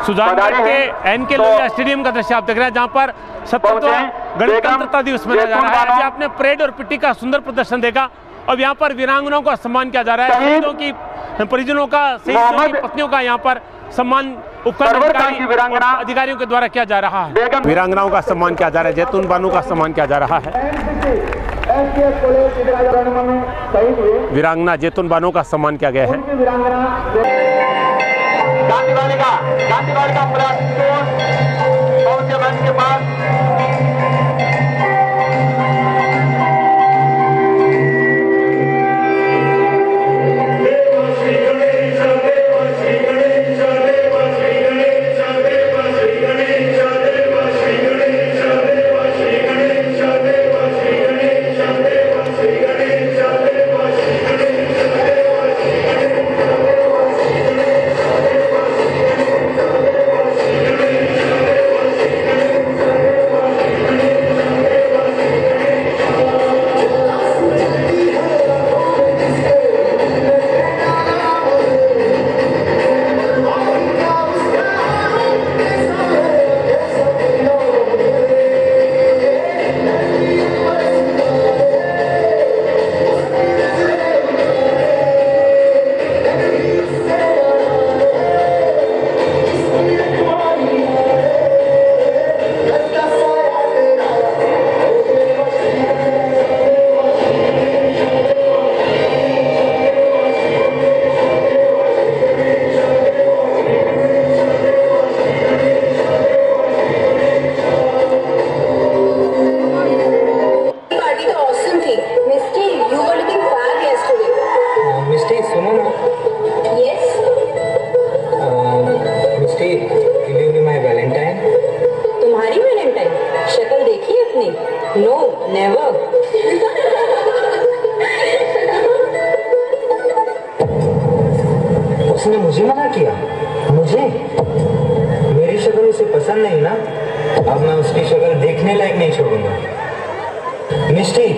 सुजानगढ़ के N K Lohia stadium का दृश्य आप देख रहे हैं, जहां पर 70वां गणतंत्रता दिवस मनाया जा रहा है। अभी आपने परेड और पिट्टी का सुंदर प्रदर्शन देखा। अब यहाँ पर वीरांगनाओं का सम्मान किया जा रहा है। शहीदों की परिजनों का, शहीदों की पत्नियों का यहाँ पर सम्मान उपकरण अधिकारियों के द्वारा किया जा रहा है। वीरांगनाओं का सम्मान किया जा रहा है, जैतून बानो का सम्मान किया जा रहा है। वीरांगना जैतून बानो का सम्मान किया गया है। के पास उसने मुझे मना किया। मुझे? मेरी शक्ल उसे पसंद नहीं ना, अब मैं उसकी शक्ल देखने लायक नहीं छोड़ूंगा। मिस्टी,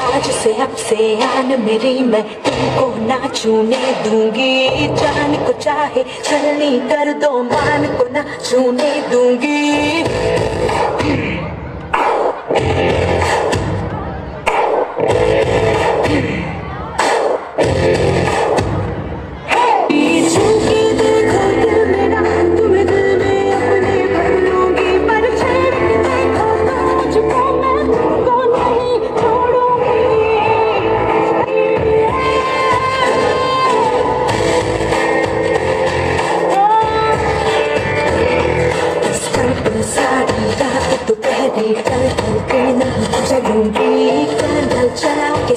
आज से अब से आन मेरी मैं तुमको ना छूने दूंगी। जान को चाहे छलनी कर दो, मान को ना छूने दूंगी।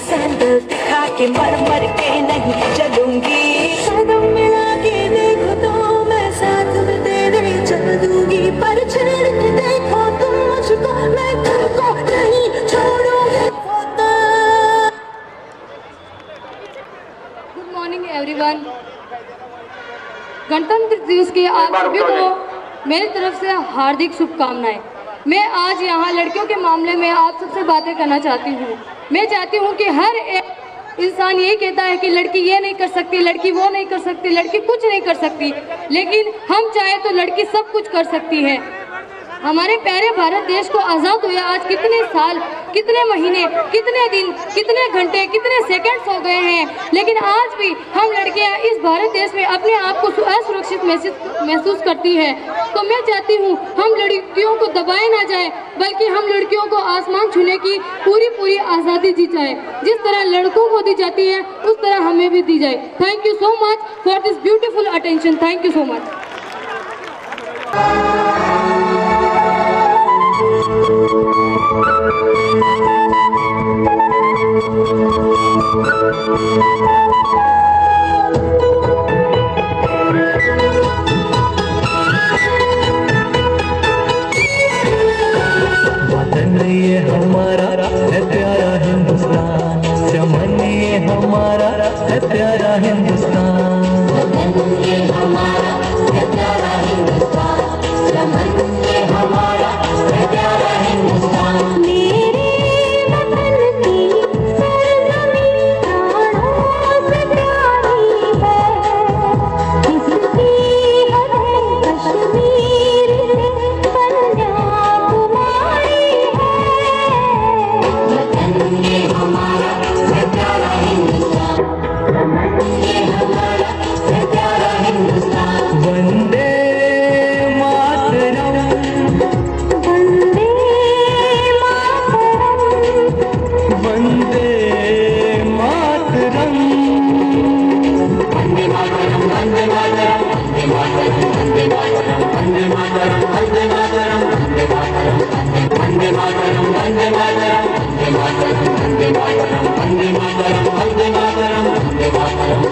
सैंडल दिखा के मर मर के नहीं चलूंगी। कदम मिला के देखो तो मैं साथ में तेरे चल दूंगी। पर छेड़ के देखो तुम मुझको, मैं तुमको नहीं छोड़ूंगी। Good morning everyone. गणतंत्र दिवस के आप सभी को मेरी तरफ से हार्दिक शुभकामनाएं। मैं आज यहाँ लड़कियों के मामले में आप सबसे बातें करना चाहती हूँ। मैं चाहती हूँ कि हर एक इंसान यही कहता है कि लड़की ये नहीं कर सकती, लड़की वो नहीं कर सकती, लड़की कुछ नहीं कर सकती, लेकिन हम चाहे तो लड़की सब कुछ कर सकती है। हमारे प्यारे भारत देश को आज़ाद हुए आज कितने साल, कितने महीने, कितने दिन, कितने घंटे, कितने सेकंड्स हो गए हैं, लेकिन आज भी हम लड़कियां इस भारत देश में अपने आप को असुरक्षित महसूस करती हैं। तो मैं चाहती हूँ हम लड़कियों को दबाए ना जाए, बल्कि हम लड़कियों को आसमान छूने की पूरी आज़ादी दी जाए। जिस तरह लड़कों को दी जाती है उस तरह हमें भी दी जाए। Thank you so much for this beautiful attention. Thank you so much. वतन ये हमारा है प्यारा हिंदुस्तान, चमन ये हमारा है प्यारा हिंदुस्तान, वतन ये हमारा है प्यारा हिंदुस्तान, चमन ये हमारा है प्यारा हिंदुस्तान। मेरे वतन की सरजमीं प्राणों से प्यारी है, इसकी हदें कश्मीर से कन्याकुमारी है, वतन ये हमारा है प्यारा हिंदुस्तान, चमन ये हमारा है प्यारा हिंदुस्तान। वंदे मातरम, वंदे मातरम, वंदे मातरम, वंदे मातरम, वंदे मातरम, वंदे मातरम, वंदे मातरम, वंदे मातरम, वंदे मातरम, वंदे मातरम, वंदे मातरम, वंदे मातरम, वंदे मातरम, वंदे मातरम, वंदे मातरम, वंदे मातरम, वंदे मातरम।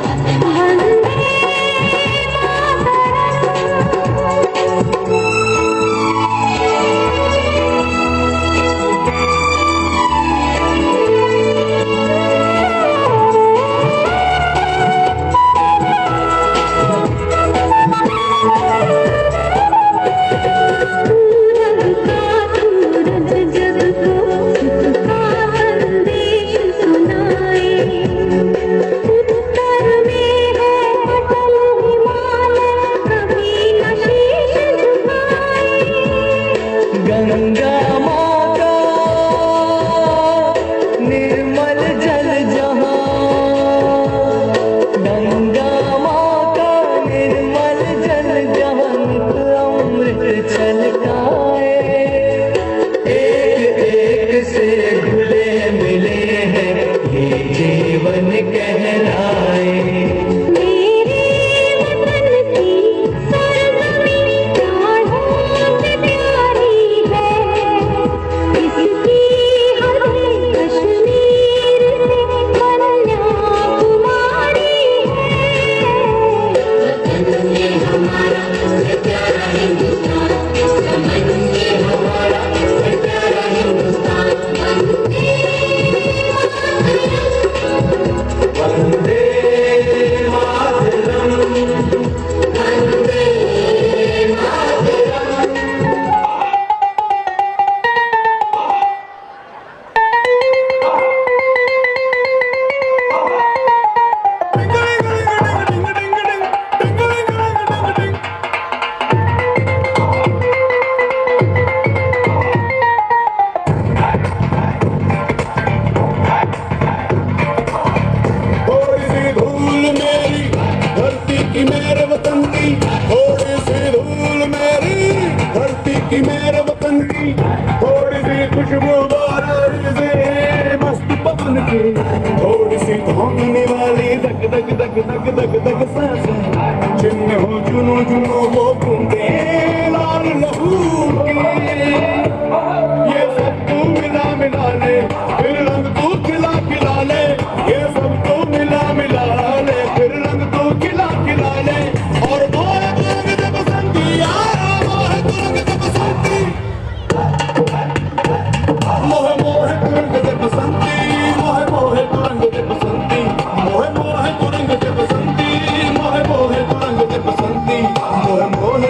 गंगा माँ का निर्मल जल जहाँ, गंगा माँ का निर्मल जल जहाँ नित अमृत छलकाए, एक एक से घुले मिले हैं ये जीवन कहलाए। मेरे वतन की थोड़ी सी खुशबू बारिश से मस्त पवन की, थोड़ी सी थामने वाली धक धक धक धक धक धक सांसें, जिनमें हो चुनो चुनो वो बूंदे लाल लहू की, ये सब तू मिला मिला ले, फिर रंग तू खिला खिला ले, ये सब तू मिला मिला ले, फिर रंग तू खिला खिला ले। और मोहे तुरंग दे बसंती यारा, मोहे तुरंग दे बसंती, मोहे मोहे तुरंग दे बसंती, मोहे मोहे तुरंग दे बसंती, मोहे मोहे तुरंग दे बसंती, मोहे मोहे तुरंग दे बसंती, मोहे मोहे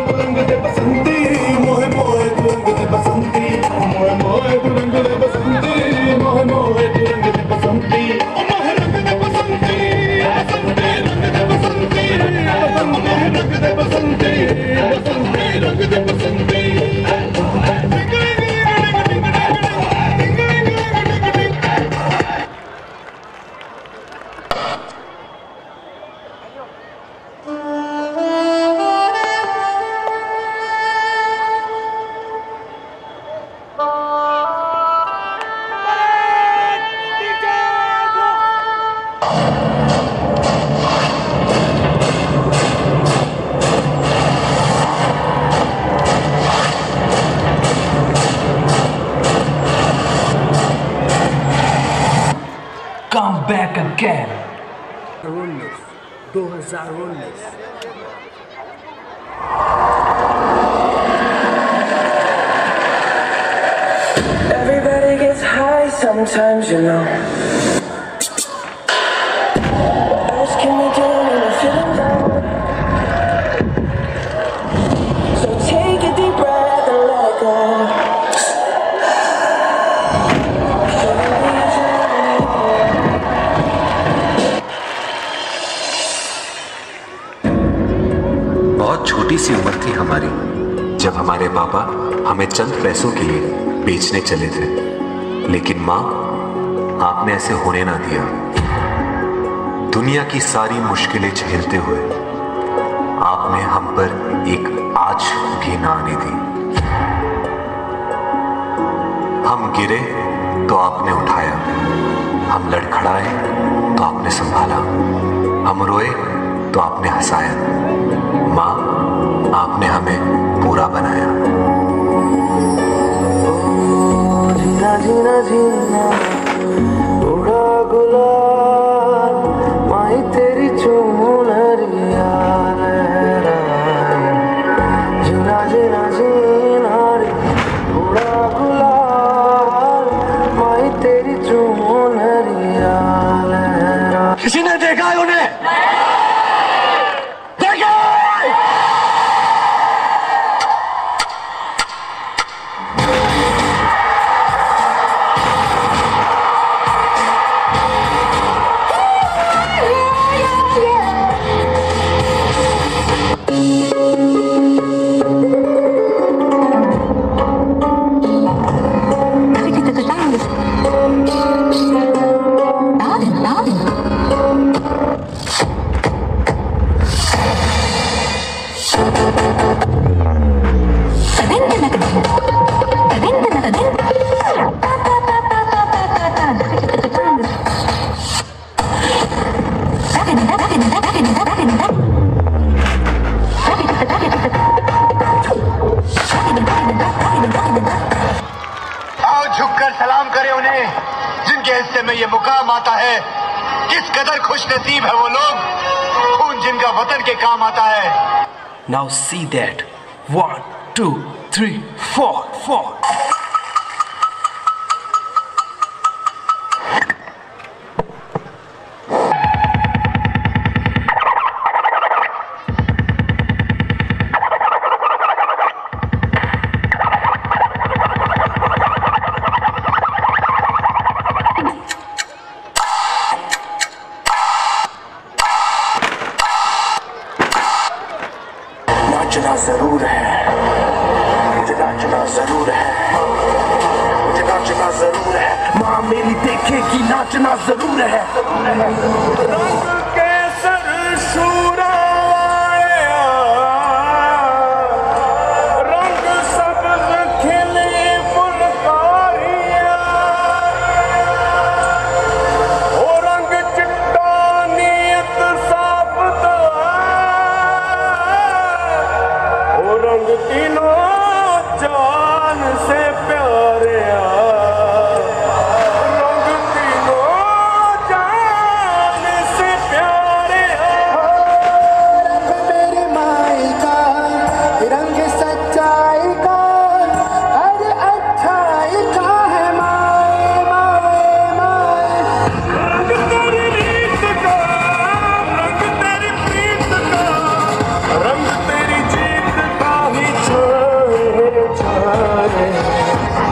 back again. 2019 Everybody gets high sometimes, you know. What else can we do when we're feeling down? So take a deep breath and let it go. बहुत छोटी सी उम्र थी हमारी जब हमारे पापा हमें चंद पैसों के लिए बेचने चले थे, लेकिन माँ आपने ऐसे होने ना दिया। दुनिया की सारी मुश्किलें झेलते हुए आपने हम पर एक आँच भी ना आने दी। हम गिरे तो आपने उठाया, हम लड़खड़ाए तो आपने संभाला, हम रोए तो आपने हंसाया। माँ, आपने हमें पूरा बनाया। जीना जीना जीना उड़ा गुलाल, माही तेरी चुनरिया लहराए। जीना जीना जीना रे उड़ा गुलाल, माही तेरी चुनरिया लहराए। किसी ने देखा है उन्हें? सलाम करें उन्हें जिनके हिस्से में ये मुकाम आता है। किस कदर खुश नसीब है वो लोग, खून जिनका वतन के काम आता है। Now see that 1 2 3 4 4 नाचना जरूर है, मुझे नाचना जरूर है, मुझे नाचना जरूर है। माँ मेरी देखेगी नाचना जरूर है। रंग केसर शूरा आया, रंग सब्ज खिली फुलकारियाँ, ओ रंग चिट्टा नीयत साबत, रंग तीनों जान से प्यारे, रंग तीनों जान से प्यारे। रंग मेरी माई का, रंग सच्चाई का, हर अच्छाई का है माए माए माए। रंग तेरी रीत का, रंग तेरी प्रीत का, रंग तेरी जीत का ही छाए।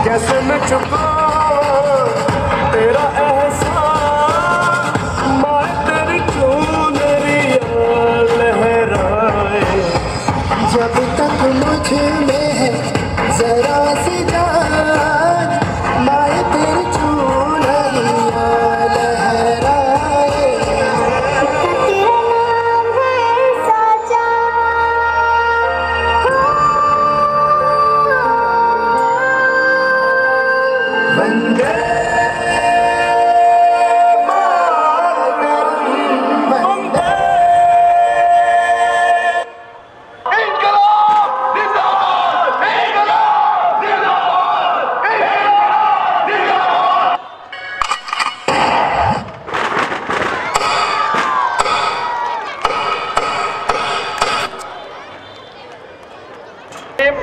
कैसे न चुकाऊं तेरा एहसान, माए तेरी चुनरिया लहराए। जब तक मुझ में है जरा सी जान, माए तेरी चुनरिया लहराए।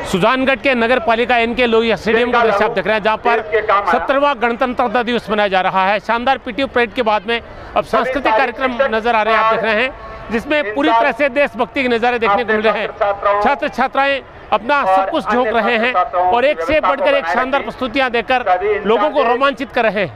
सुजानगढ़ के नगर पालिका इनके लोहिया स्टेडियम का दृश्य आप देख रहे हैं, जहां पर 17वां गणतंत्रता दिवस मनाया जा रहा है। शानदार पीटी परेड के बाद में अब सांस्कृतिक कार्यक्रम नजर आ रहे हैं, आप देख रहे हैं, जिसमें पूरी तरह से देशभक्ति के नज़ारे देखने को मिल रहे हैं। छात्र छात्राएं अपना सब कुछ झोंक रहे हैं और एक से बढ़कर एक शानदार प्रस्तुतियां देकर लोगों को रोमांचित कर रहे हैं।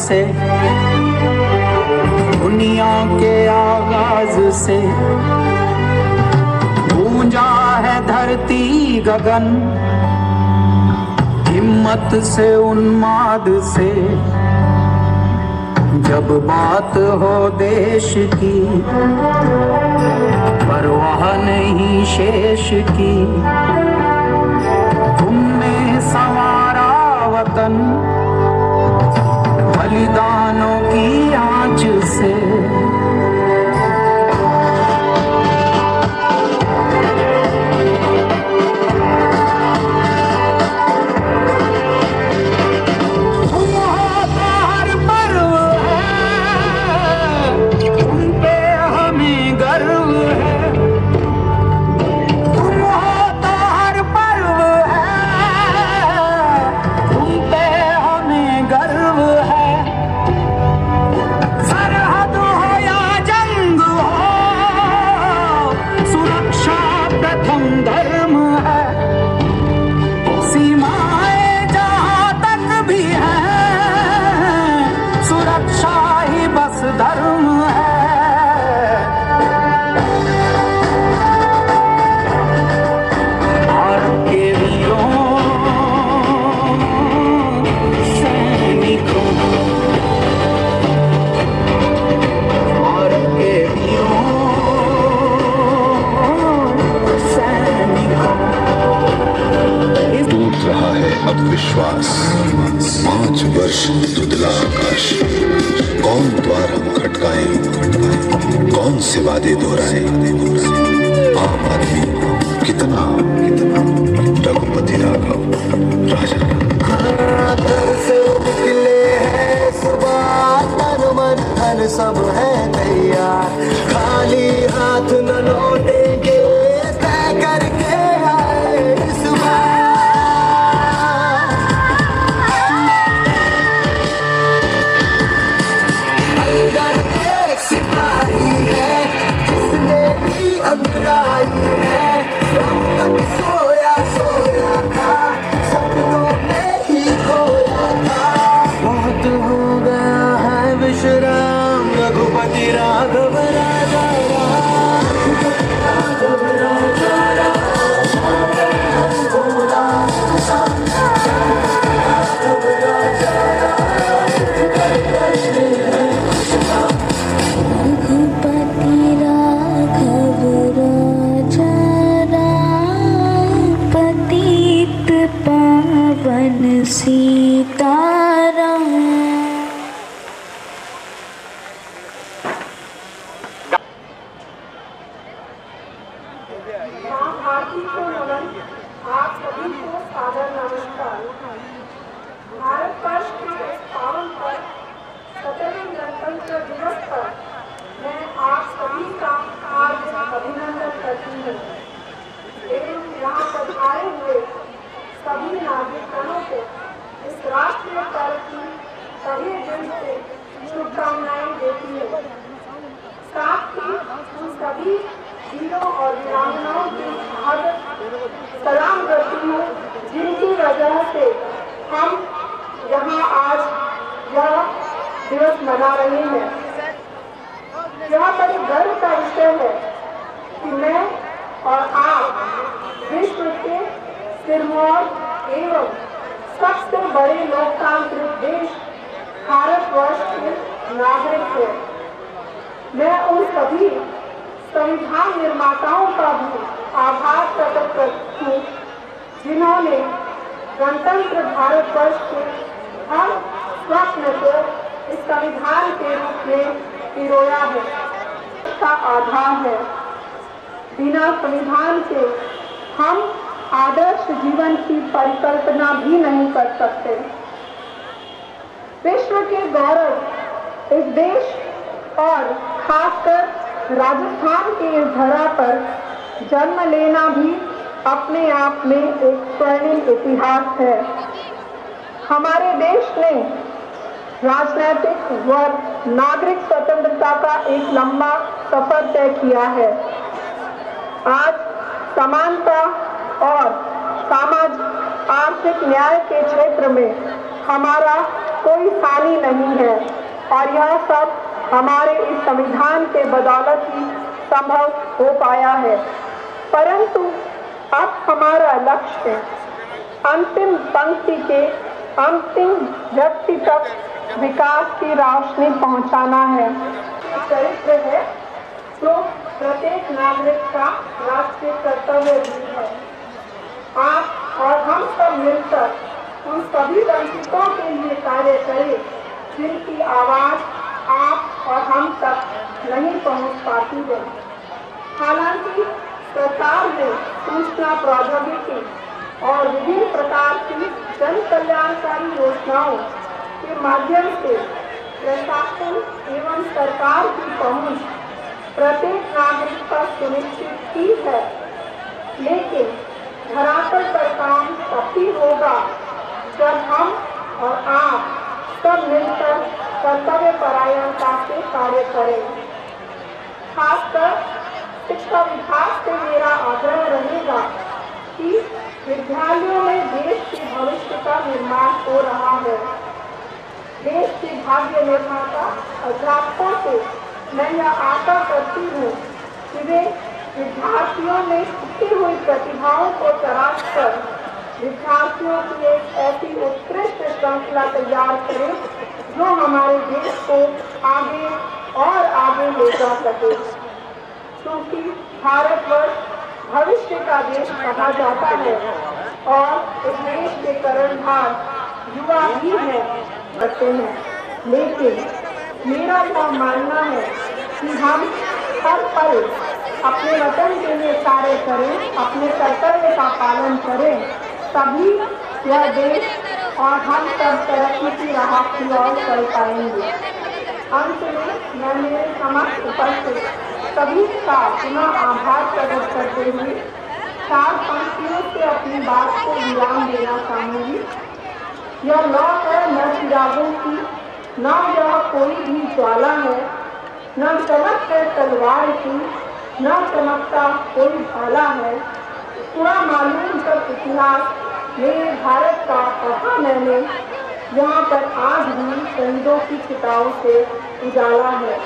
से दुनिया के आगाज से गूंजा है धरती गगन, हिम्मत से उन्माद से जब बात हो देश की, परवाह नहीं शेष की। तुमने संवारा वतन बलिदानों की आंच से। विश्वास 5 वर्ष धुंधला आकाश, कौन द्वार हम खटकाएं, कौन से वादे दोहराए। आम आदमी कितना रघुपति राघव राजा से निकले हैं सुबह, तन मन धन सब है तैयार, खाली हाथ न लौटेंगे तय करके आए इस बार। सोया सोया था, सपनों में ही खोया था, बहुत हो गया है विश्राम, रघुपति राघव राजा भारती को नमन, आप सभी को सादर नमस्कार। भारतवर्ष के इस पावन पर 17वें गणतंत्र दिवस पर मैं आप सभी का हार्दिक अभिनंदन करती हूँ एवं यहाँ पधारे हुए सभी नागरिकों को इस राष्ट्रीय पर्व की तहे दिल से शुभकामनाएं देती हूँ। साथ ही उन सभी वीरों और वीरांगनाओं की सलाम करती हूँ जिनकी वजह से हम यहाँ आज यह दिवस मना रहे हैं। यह बड़े गर्व का विषय है कि मैं और आप विश्व के सिरमौर एवं सबसे बड़े लोकतांत्रिक देश भारतवर्ष के नागरिक हैं। मैं उन सभी संविधान निर्माताओं का भी आभार प्रकट करती हूँ जिन्होंने गणतंत्र भारतवर्ष के हर स्वप्न को इस संविधान के रूप में पिरोया है। इसका आधार है। बिना संविधान के हम आदर्श जीवन की परिकल्पना भी नहीं कर सकते। विश्व के गौरव इस देश और खासकर राजस्थान की इस धरा पर जन्म लेना भी अपने आप में एक स्वर्णिम इतिहास है। हमारे देश ने राजनीतिक व नागरिक स्वतंत्रता का एक लंबा सफर तय किया है। आज समानता और सामाजिक आर्थिक न्याय के क्षेत्र में हमारा कोई हानि नहीं है और यह सब हमारे इस संविधान के बदौलत ही संभव हो पाया है। परंतु अब हमारा लक्ष्य अंतिम पंक्ति के अंतिम व्यक्ति तक विकास की रोशनी पहुंचाना है। चरित्र है जो प्रत्येक नागरिक का राष्ट्रीय कर्तव्य भी है। आप और हम सब मिलकर उन सभी वंचितों के लिए कार्य करें जिनकी आवाज आप और हम तक नहीं पहुंच पाती है। हालांकि सरकार ने सूचना प्रौद्योगिकी और विभिन्न प्रकार की जन कल्याणकारी योजनाओं के माध्यम से प्रशासन एवं सरकार की पहुंच प्रत्येक नागरिक पर सुनिश्चित की है, लेकिन धरातल पर काम तभी होगा जब हम और आप सब मिलकर कर्तव्य परायणता से कार्य करें। खासकर शिक्षा विभाग से मेरा आग्रह रहेगा कि विद्यालयों में देश के भविष्य का निर्माण हो रहा है। देश के भाग्य निर्माता अध्यापकों से मैं यह आशा करती हूँ कि वे विद्यार्थियों में छिपी हुई प्रतिभाओं को तराश कर विद्यार्थियों की एक ऐसी उत्कृष्ट श्रृंखला तैयार करें जो हमारे देश को आगे और आगे ले जा सके। क्योंकि भारतवर्ष भविष्य का देश कहा जाता है और इस देश के कर्णधार युवा ही करते हैं। लेकिन मेरा यह मानना है कि हम हर पल अपने वतन के लिए कार्य करें, अपने कर्तव्य का पालन करें, तभी यह देश और हम सब तरक्की की राह की ओर चल पाएंगे। अंत में मैं मेरे समक्ष उपस्थित सभी का पुनः आभार प्रकट करते हुए 4 पंक्तियों से अपनी बात को विराम देना चाहूंगी। यह लौ है न चिरागों की, न यह कोई भी ज्वाला है, न चमक है तलवार की, न चमकता कोई भाला है। पूरा मालूम सब इतिहास मेरे भारत का पढ़ा मैंने, यहाँ पर आज भी शहीदों की चिताओं से उजाला है।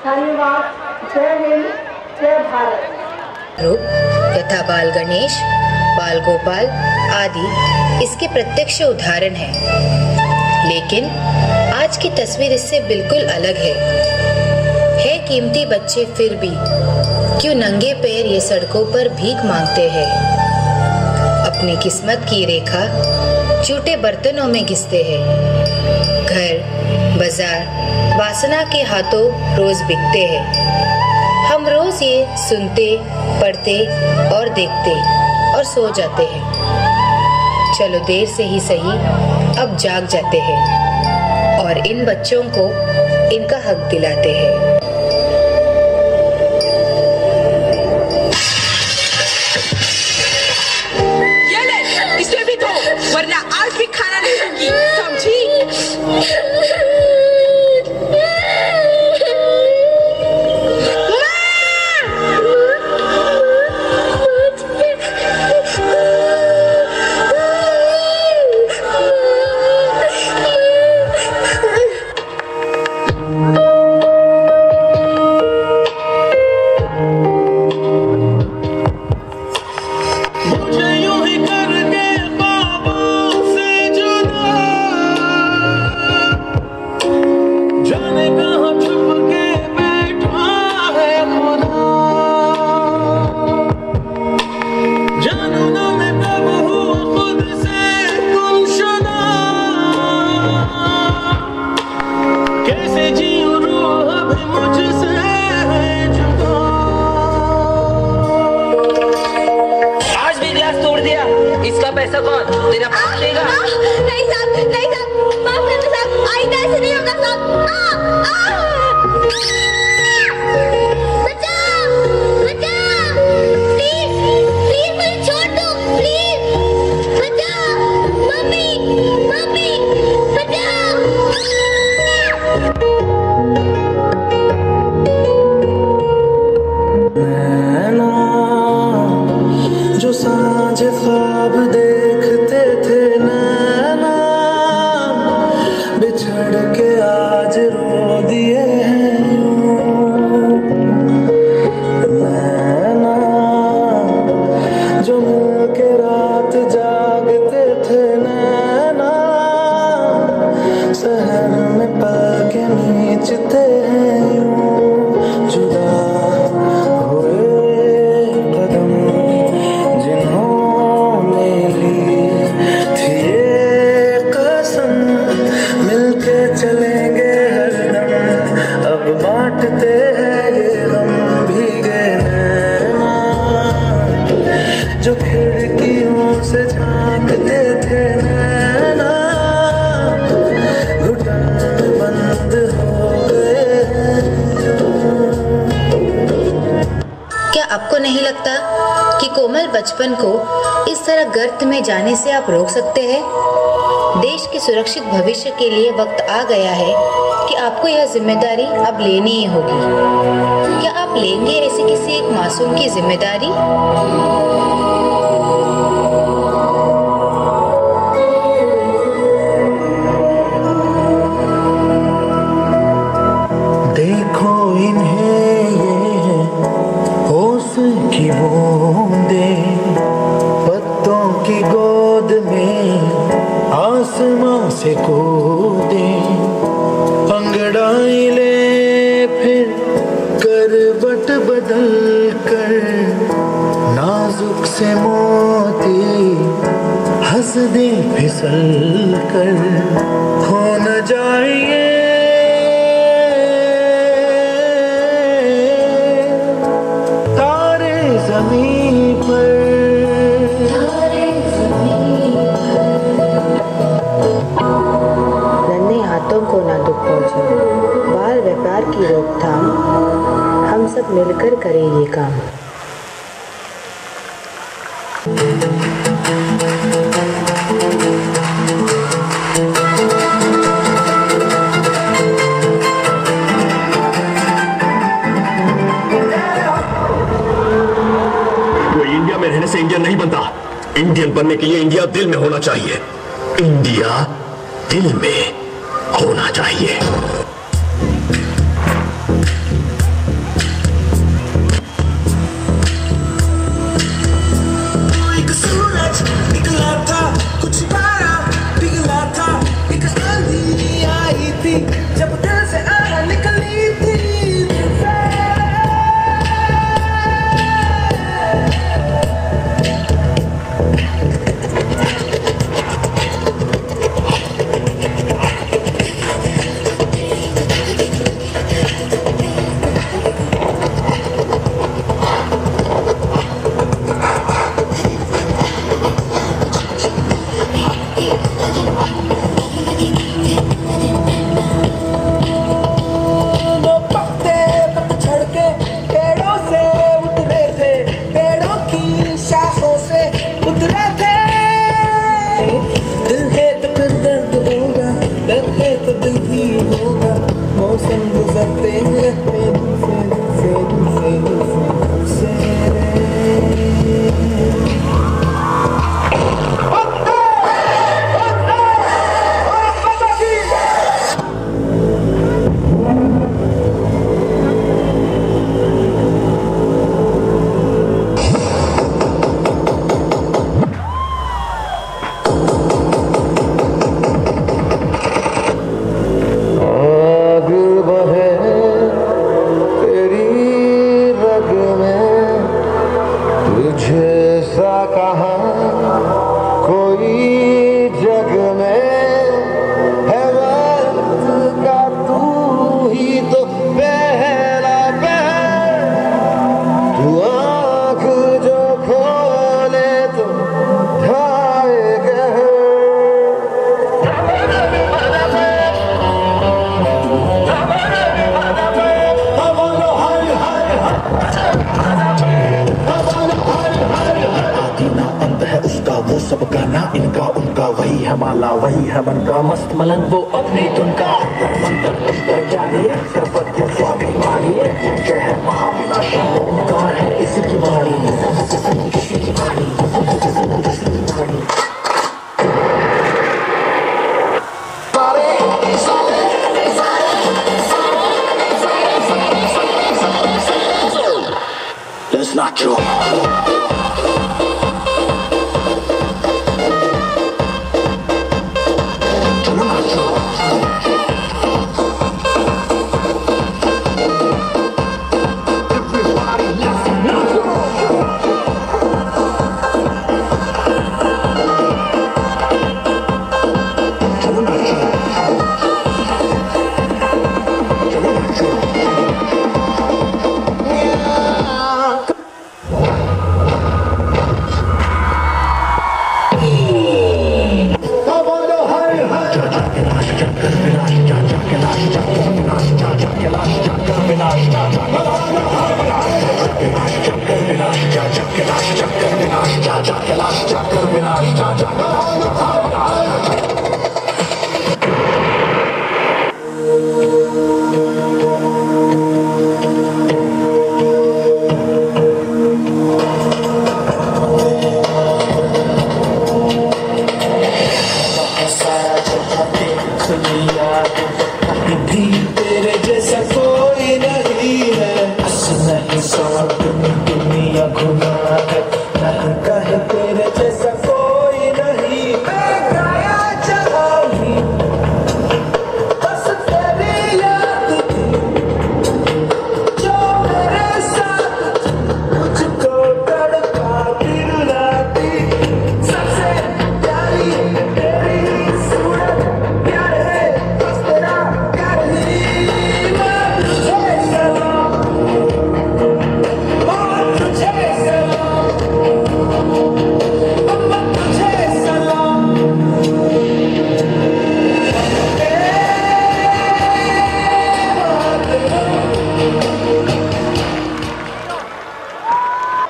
धन्यवाद। जय हिंद, जय भारत। रूप यथा बाल गणेश, बाल गोपाल आदि इसके प्रत्यक्ष उदाहरण हैं। लेकिन आज की तस्वीर इससे बिल्कुल अलग है कीमती बच्चे फिर भी क्यों नंगे पैर ये सड़कों पर भीख मांगते हैं। अपनी किस्मत की रेखा झूठे बर्तनों में घिसते हैं। घर बाजार वासना के हाथों रोज बिकते हैं। हम रोज ये सुनते, पढ़ते और देखते और सो जाते हैं। चलो देर से ही सही अब जाग जाते हैं और इन बच्चों को इनका हक दिलाते हैं। ये ले, इसे भी दो, वरना आज भी खाना नहीं दूंगी, समझी? आपको नहीं लगता कि कोमल बचपन को इस तरह गर्त में जाने से आप रोक सकते हैं? देश के सुरक्षित भविष्य के लिए वक्त आ गया है कि आपको यह जिम्मेदारी अब लेनी ही होगी। क्या आप लेंगे ऐसे किसी एक मासूम की जिम्मेदारी? देखो इन्हें ये होश की बूंदे, पत्तों की गोद में आसमां से कूदे, अंगड़ाई ले फिर करवट बदल कर, नाजुक से मोती हंस दे फिसल कर, हो न जाए तारे ज़मीं पर। नन्हे हाथों को ना दुख पहुंचे, बाल व्यापार की रोकथाम हम सब मिलकर करें ये काम। कोई इंडिया में रहने से इंडियन नहीं बनता। इंडियन बनने के लिए इंडिया दिल में होना चाहिए। इंडिया दिल में होना चाहिए। एक सूरज निकला था, कुछ पारा पिघला था, एक आंधी आई थी जब दिल से आह निकली थी।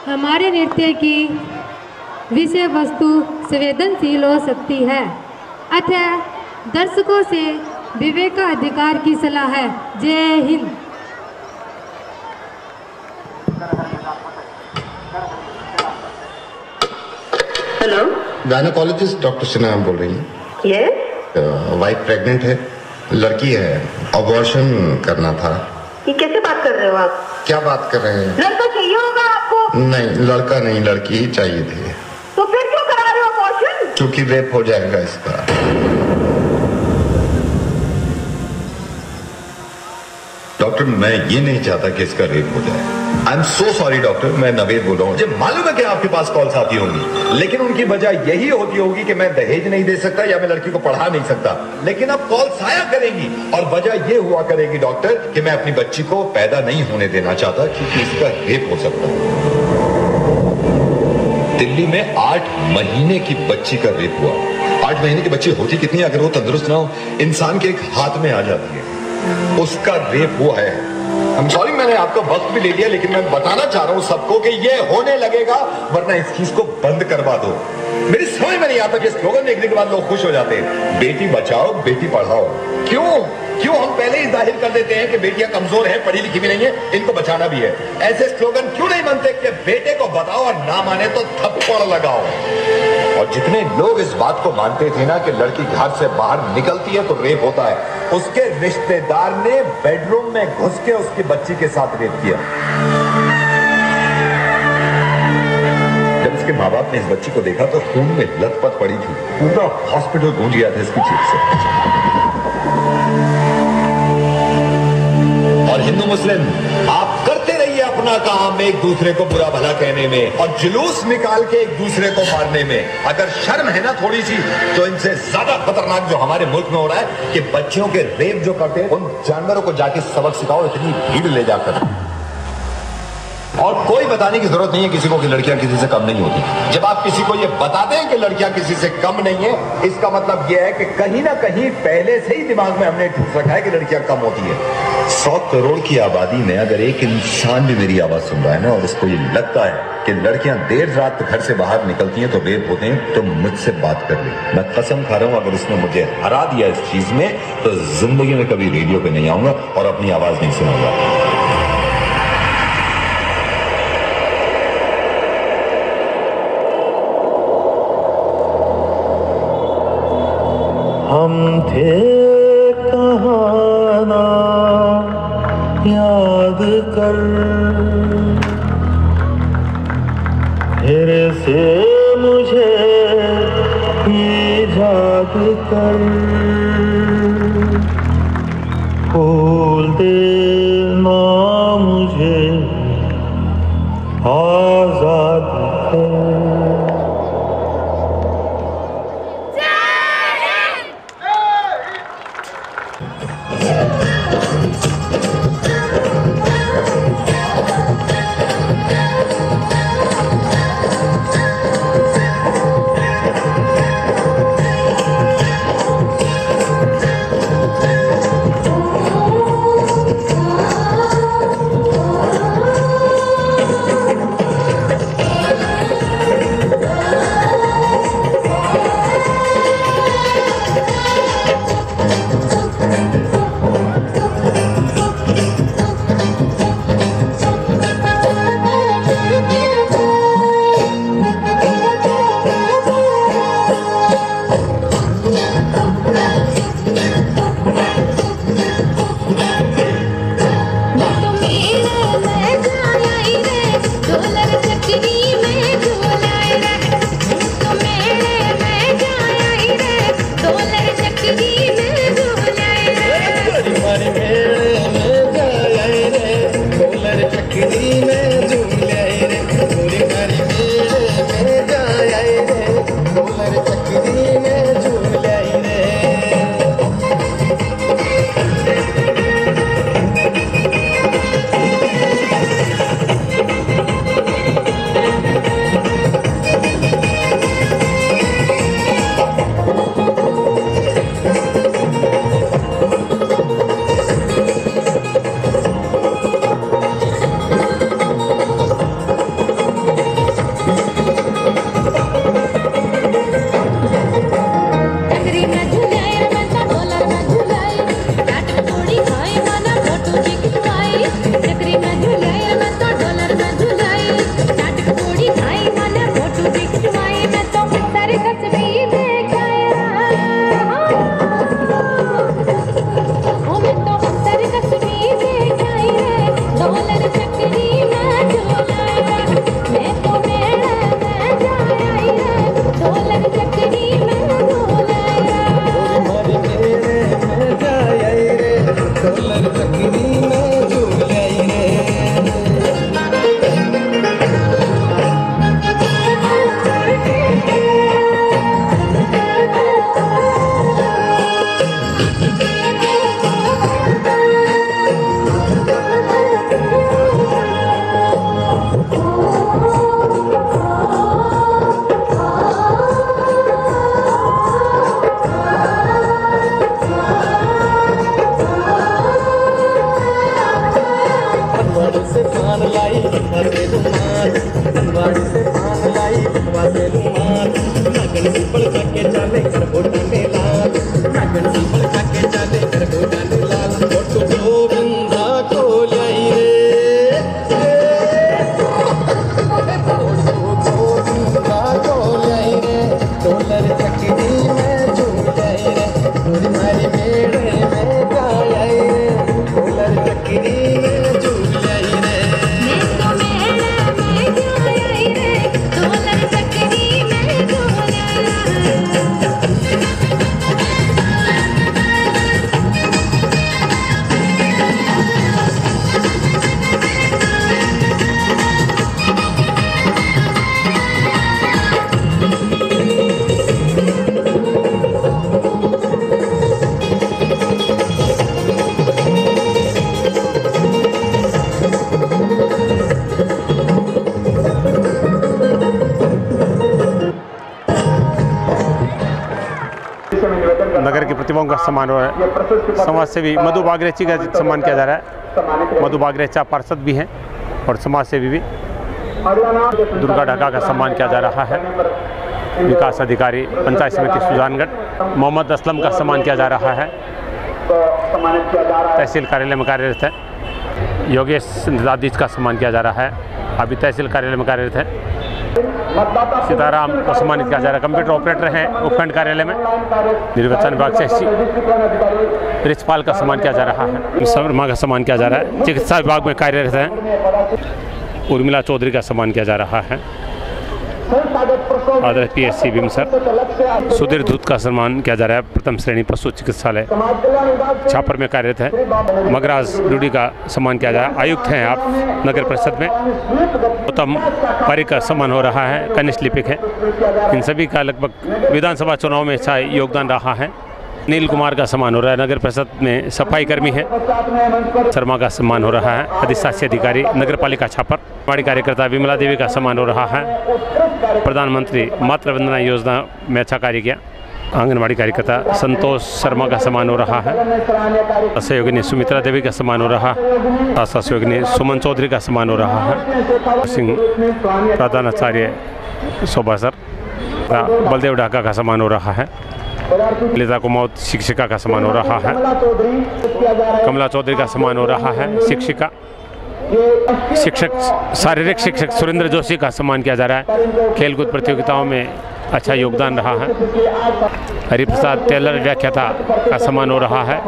हमारे नृत्य की विषय वस्तु संवेदनशील हो सकती है, अतः दर्शकों से विवेक का अधिकार की सलाह है। जय Hind. Hello, gynaecologist doctor Sinha बोल रही हैं? यस। वाइफ प्रेग्नेंट है, लड़की है, अबॉर्शन करना था। ये कैसे बात कर रहे हो आप? क्या बात कर रहे हैं? लड़का चाहिए होगा आपको? नहीं, लड़का नहीं, लड़की ही चाहिए थी। तो फिर क्यों करा रहे हो अबॉर्शन? क्योंकि रेप हो जाएगा इसका। डॉक्टर, मैं ये नहीं चाहता कि इसका रेप हो जाए। I am so sorry doctor, मैं नवेद बोल रहा हूँ। मुझे मालूम है कि आपके पास कॉल्स आती होंगी, लेकिन उनकी वजह यही होती होगी कि मैं दहेज नहीं दे सकता या मैं लड़की को पढ़ा नहीं सकता। लेकिन अब कॉल्स आया करेंगी और वजह ये हुआ करेगी डॉक्टर कि मैं अपनी बच्ची को पैदा नहीं होने देना चाहता क्योंकि इसका रेप हो सकता है। दिल्ली में 8 महीने की बच्ची का रेप हुआ। 8 महीने की बच्ची होती कितनी, अगर वो तंदुरुस्त ना हो, इंसान के एक हाथ में आ जाती है। उसका रेप हुआ है। आई एम सॉरी, मैंने आपका वक्त भी ले लिया, लेकिन मैं बताना चाह रहा हूं सबको कि ये होने लगेगा, वरना इस चीज को बंद करवा दो। मेरी समझ में नहीं आता कि स्लोगन देखने के बाद लोग खुश हो जाते हैं। बेटी बचाओ बेटी पढ़ाओ, क्यों हम पहले ही जाहिर कर देते हैं कि बेटियां कमजोर हैं, पढ़ी लिखी भी नहीं है, इनको बचाना भी है। ऐसे स्लोगन क्यों नहीं बनते कि बेटे को बताओ और ना माने तो थप्पड़ लगाओ। और जितने लोग इस बात को मानते थे ना कि लड़की घर से बाहर निकलती है तो रेप होता है, उसके रिश्तेदार ने बेडरूम में घुस के उसकी बच्ची के साथ रेप किया। जब इसके माँ बाप ने इस बच्ची को देखा तो खून में लथपथ पड़ी थी, पूरा हॉस्पिटल गूंज गया था इसकी चीख से। और हिंदू मुस्लिम आप करते रहिए अपना काम, एक दूसरे को बुरा भला कहने में और जुलूस निकाल के एक दूसरे को मारने में। अगर शर्म है ना थोड़ी सी, तो इनसे ज्यादा खतरनाक जो हमारे मुल्क में हो रहा है कि बच्चियों के रेप जो करते हैं, उन जानवरों को जाके सबक सिखाओ, इतनी भीड़ ले जाकर। और कोई बताने की जरूरत नहीं है किसी को कि लड़कियां किसी से कम नहीं होती। जब आप किसी को ये बताते हैं कि लड़कियां किसी से कम नहीं है, इसका मतलब यह है कि कहीं ना कहीं पहले से ही दिमाग में हमने ठूस रखा है कि लड़कियां कम होती है। 100 करोड़ की आबादी में अगर एक इंसान भी मेरी आवाज सुन रहा है ना और उसको ये लगता है कि लड़कियां देर रात घर से बाहर निकलती हैं तो रेप होते हैं, तो मुझसे बात कर ले। मैं कसम खा रहा हूं, अगर उसने मुझे हरा दिया इस चीज में तो जिंदगी में कभी रेडियो पे नहीं आऊंगा और अपनी आवाज नहीं सुनाऊंगा। हम थे कहाना याद कर, फिर से मुझे ईजाद कर, खोल देना मुझे आजाद कर। से पान लाई, बनवाड़ी से पान लाई, बनवा से रुमाल। प्रतिभाओं का सम्मान हो रहा है। समाज सेवी मधु बागरेची का सम्मान किया जा रहा है। मधु बागरेचा पार्षद भी हैं और समाज सेवी भी। दुर्गा ढाका का सम्मान किया जा रहा है। विकास अधिकारी पंचायत समिति सुजानगढ़ मोहम्मद असलम का सम्मान किया जा रहा है। तहसील कार्यालय में कार्यरत है। योगेश दादीज का सम्मान किया जा रहा है, अभी तहसील कार्यालय में कार्यरत है। सीताराम को सम्मानित किया जा रहा है, कंप्यूटर ऑपरेटर हैं उपखंड कार्यालय में। निर्वाचन विभाग से रिचपाल का सम्मान किया जा रहा है। शर्मा का सम्मान किया जा रहा है। चिकित्सा विभाग में कार्यरत हैं उर्मिला चौधरी का सम्मान किया जा रहा है। आदर्श PSC बिमसर सुधीर दूत का सम्मान किया जा रहा है। प्रथम श्रेणी पशु चिकित्सालय छापर में कार्यरत है। मगराज डूडी का सम्मान किया जा रहा है। आयुक्त हैं आप नगर परिषद में। उत्तम पारिक का सम्मान हो रहा है, कनिष्ठ लिपिक है। इन सभी का लगभग विधानसभा चुनाव में अच्छा योगदान रहा है। नील कुमार का सम्मान हो रहा है, नगर परिषद में सफाई कर्मी है। शर्मा का सम्मान हो रहा है, अधिशासी अधिकारी नगर पालिका छापर। हमारी कार्यकर्ता विमला देवी का सम्मान हो रहा है। प्रधानमंत्री मातृ वंदना योजना में अच्छा कार्य किया। आंगनबाड़ी कार्यकर्ता संतोष शर्मा का सम्मान हो रहा है। सहयोगिनी सुमित्रा देवी का सम्मान हो रहा है। सहयोगिनी सुमन चौधरी का सम्मान हो रहा है। सिंह प्रधानाचार्य शोभा सर। बलदेव ढाका का सम्मान हो रहा है। ललिता कुमार शिक्षिका का सम्मान हो रहा है। कमला चौधरी का सम्मान हो रहा है, शिक्षिका। शिक्षक शारीरिक शिक्षक सुरेंद्र जोशी का सम्मान किया जा रहा है। खेलकूद प्रतियोगिताओं में अच्छा योगदान रहा है। हरिप्रसाद टेलर व्याख्याता का सम्मान हो रहा है।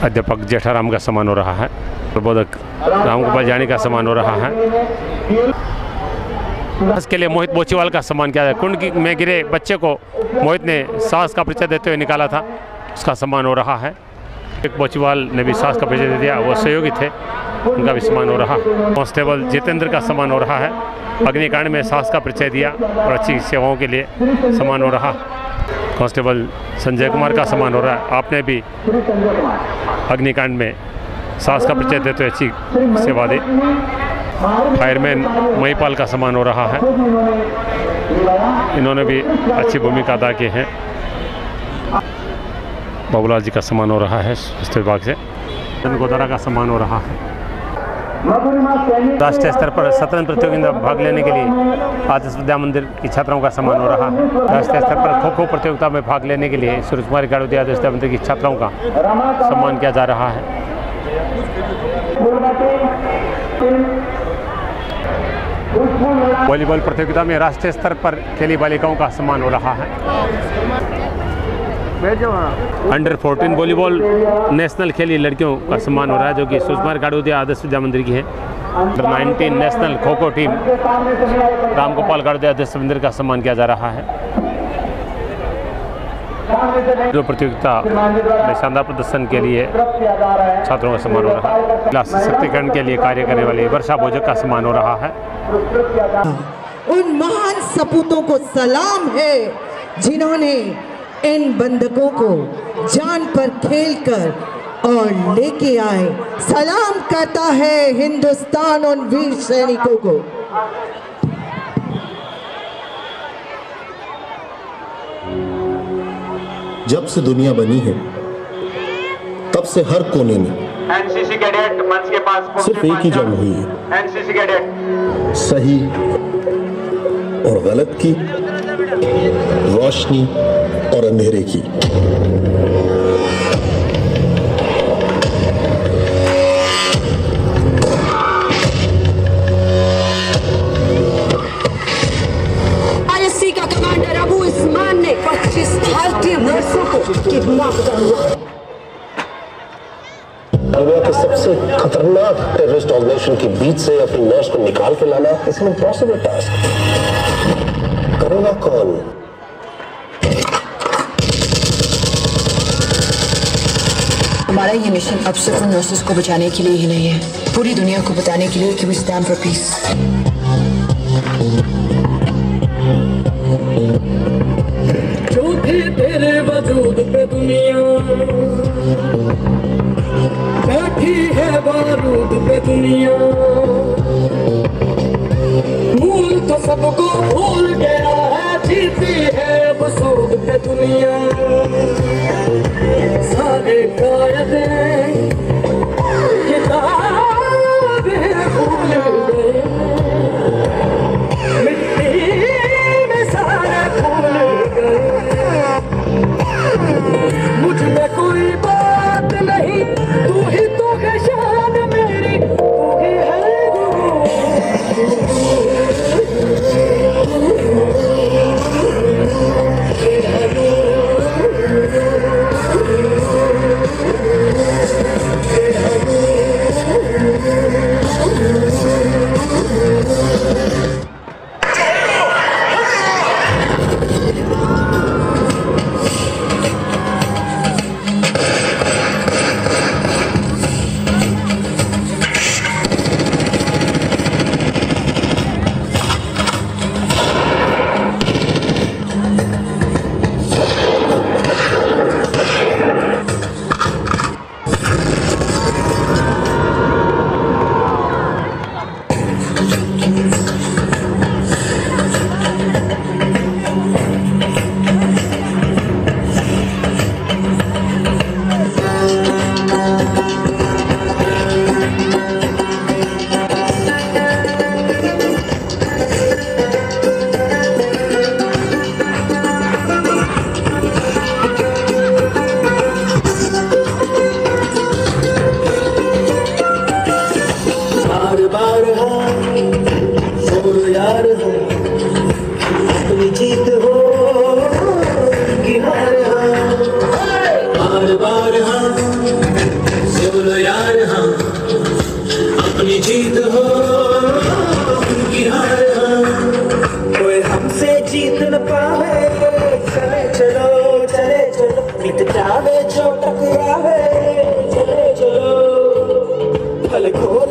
अध्यापक जेठाराम का सम्मान हो रहा है। प्रबोधक रामगोपाल जानी का सम्मान हो रहा है। इसके लिए मोहित बोचीवाल का सम्मान किया जाए। कुंड में गिरे बच्चे को मोहित ने सास का परिचय देते हुए निकाला था, उसका सम्मान हो रहा है। एक बोचीवाल ने भी सास का परिचय दे दिया, वो सहयोगी थे, उनका भी सम्मान हो रहा। कांस्टेबल जितेंद्र का सम्मान हो रहा है। अग्निकांड में सास का परिचय दिया और अच्छी सेवाओं के लिए सम्मान हो रहा। कांस्टेबल संजय कुमार का सम्मान हो रहा है। आपने भी अग्निकांड में सास का परिचय देते हुए अच्छी सेवा दी। फायरमैन महिपाल का सम्मान हो रहा है। इन्होंने भी अच्छी भूमिका अदा की है। बाबूलाल जी का सम्मान हो रहा है स्वास्थ्य विभाग से। गोदारा का सम्मान हो रहा है। राष्ट्रीय स्तर पर शतरंज प्रतियोगिता में भाग लेने के लिए आदर्श विद्या मंदिर की छात्राओं का सम्मान हो रहा है। राष्ट्रीय स्तर पर खो खो प्रतियोगिता में भाग लेने के लिए सूरज कुमारी गाड़ोदी आदर्श विद्या मंदिर की छात्राओं का सम्मान किया जा रहा है। वॉलीबॉल प्रतियोगिता में राष्ट्रीय स्तर पर खेली बालिकाओं का सम्मान हो रहा है। अंडर 14 वॉलीबॉल नेशनल खेली लड़कियों का सम्मान हो रहा है, जो कि सूरज कुमारी गाड़ोदिया आदर्श विद्या मंदिर की है। Under 19 national kho kho team Ramgopal Gadodia आदर्श मंदिर का सम्मान किया जा रहा है। जो प्रतियोगिता में शानदार प्रदर्शन के लिए छात्रों का सम्मान हो रहा है। महिला सशक्तिकरण के लिए कार्य करने वाले वर्षा भोजक का सम्मान हो रहा है। उन महान सपूतों को सलाम है जिन्होंने इन बंधकों को जान पर खेलकर और लेके आए। सलाम करता है हिंदुस्तान उन वीर सैनिकों को। जब से दुनिया बनी है तब से हर कोने में एनसीसी कैडेट मंच के पास सिर्फ एक ही जंग हुई है, एनसीसी कैडेट सही और गलत की, रोशनी और अंधेरे की। आईएससी का कमांडर अबू उस्मान ने 25 भारतीय नर्सों को किडनैप कर लिया। दुनिया के सबसे खतरनाक टेररिस्ट ऑर्गेनाइजेशन के बीच से अपनी नर्स को निकाल के लाना इट्स एन इम्पॉसिबल टास्क। करेगा कौन? हमारा ये मिशन अब सिर्फ उन नर्सेस को बचाने के लिए ही नहीं है, पूरी दुनिया को बताने के लिए कि वी स्टैंड फॉर पीस। जो भी तेरे वजूद पे दुनिया बैठी है, बारूद पे दुनिया मूल तो सबको भूल गया है, जीती है बसूद है दुनिया सारे कायदे किताबें भूल गए मिट्टी में सारे भूल गए मुझ में कोई बात नहीं तू ही तो है शान मेरी तू ही है गुरु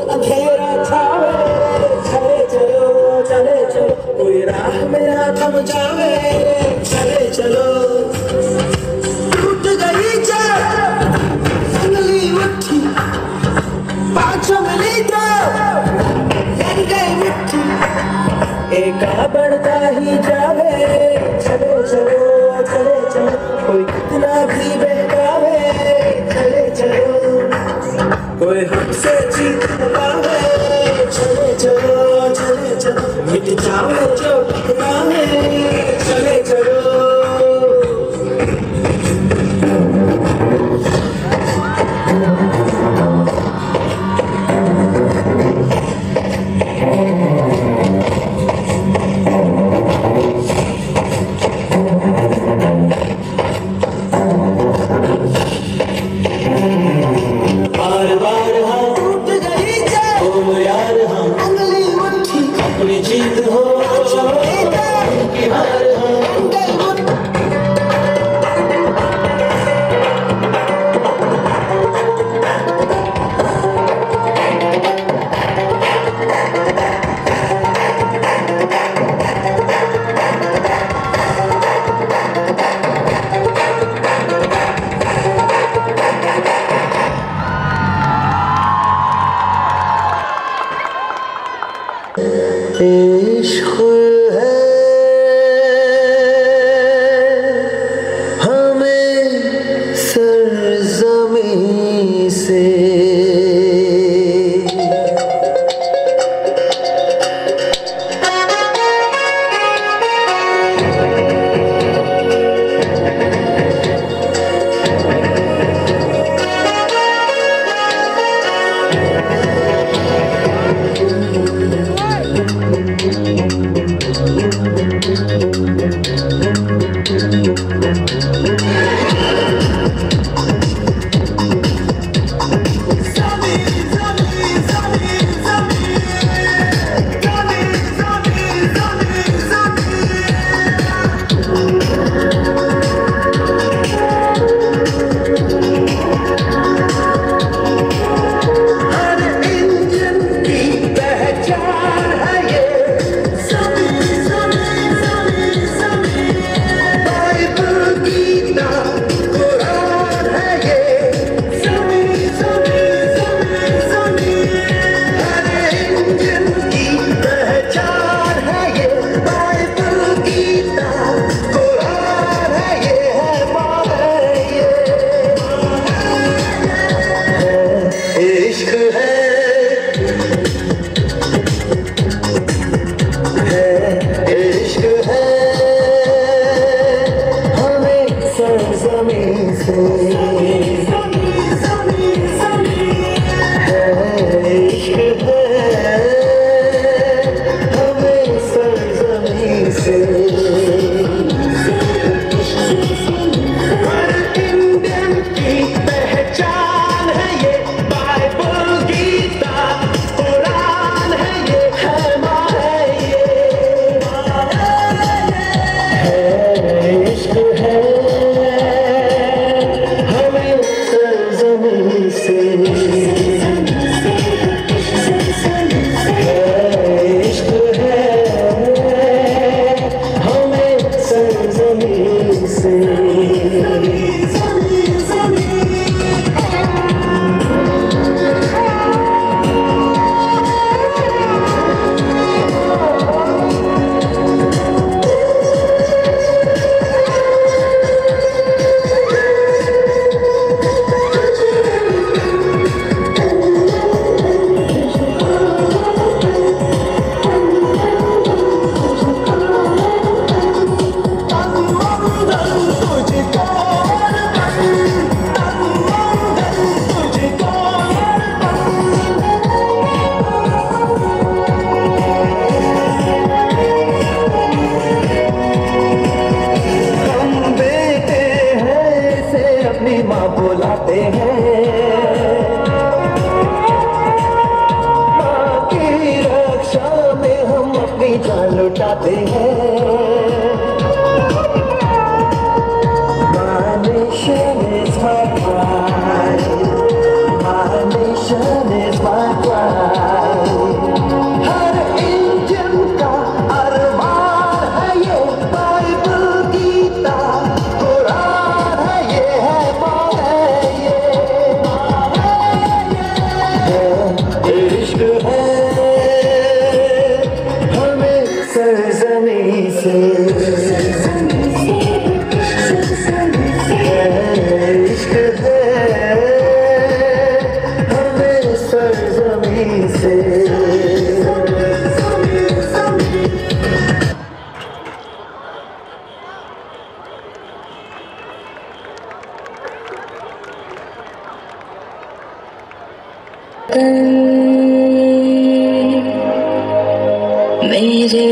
मेरे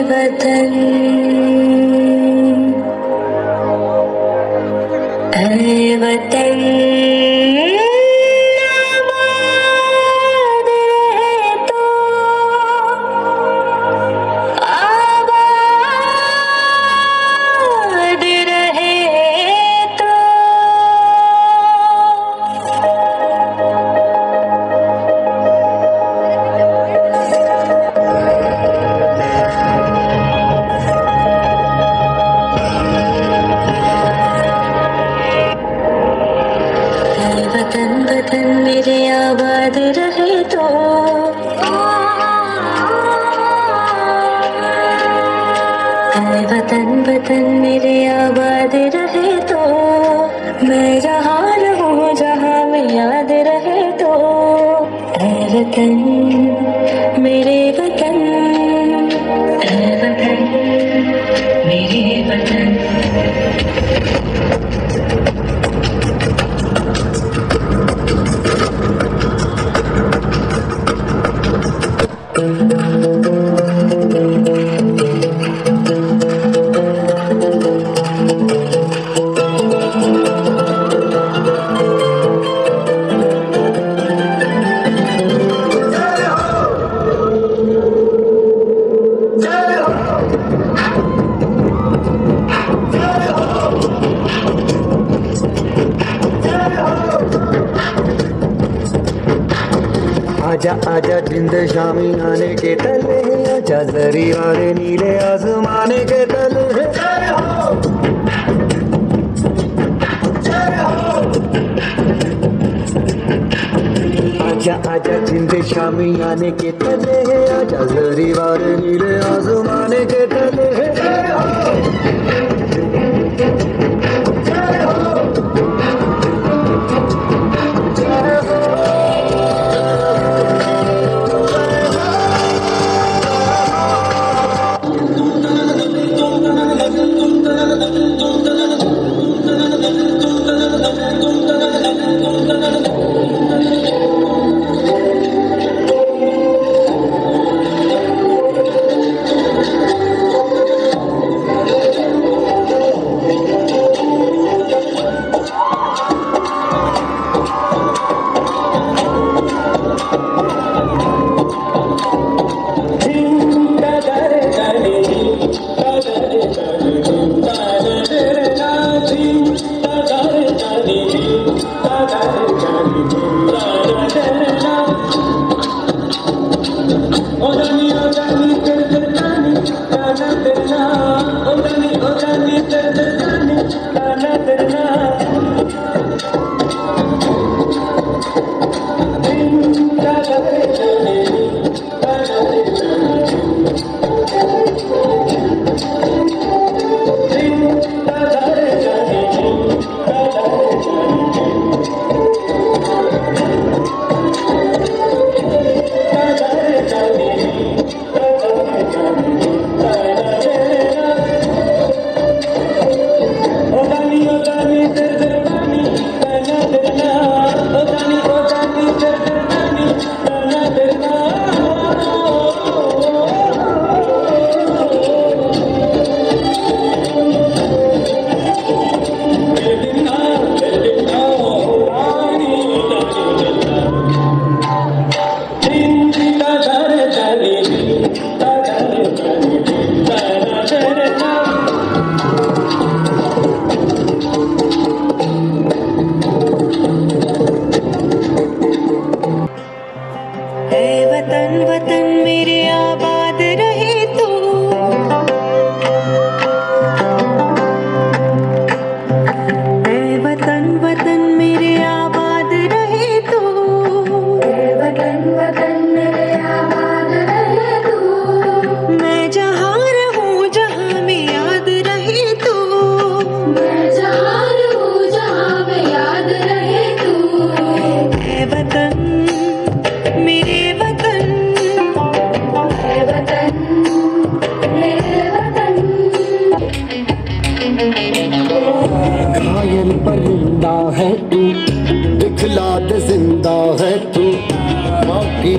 वतन ऐ वतन आबाद रहे तो आबाद रहे तो वतन वतन मेरे आबाद रहे तो ऐ वतन वतन मेरे आबाद रहे तो मैं जहाँ रहूँ जहाँ में याद रहे तो ऐ वतन मेरे वतन ऐ वतन मेरे वतन आजा आजा जिंद शामी आने के तले आजा जरी वाले नीले आसमाने के तले आजा आजा जिंद शामी आने के तले आजा जरी वाले नीले आसमाने के तले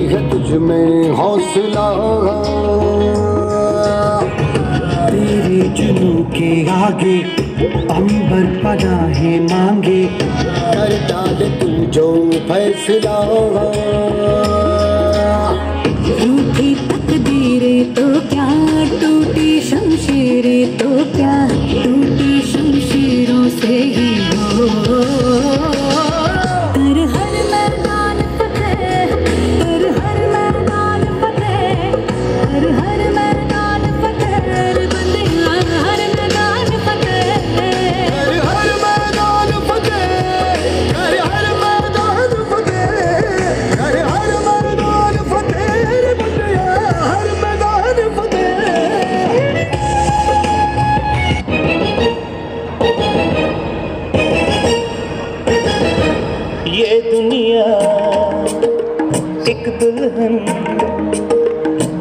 है तुझ में हौसला, तेरे जुनू के आगे अंबर पनाहे मांगे, कर डाल तू जो फैसला। रूठी तकदीरें तो क्या, टूटी शमशीरें तो क्या, टूटी शमशीरों से ही हो। कर हर मैदान फतेह, कर हर मैदान फतेह, कर हर मैदान फतेह, बंदिया हर मैदान फतेह, कर हर मैदान फतेह, कर हर मैदान फतेह, कर हर मैदान फतेह, बंदिया हर मैदान फतेह। ये दुनिया एक दुल्हन,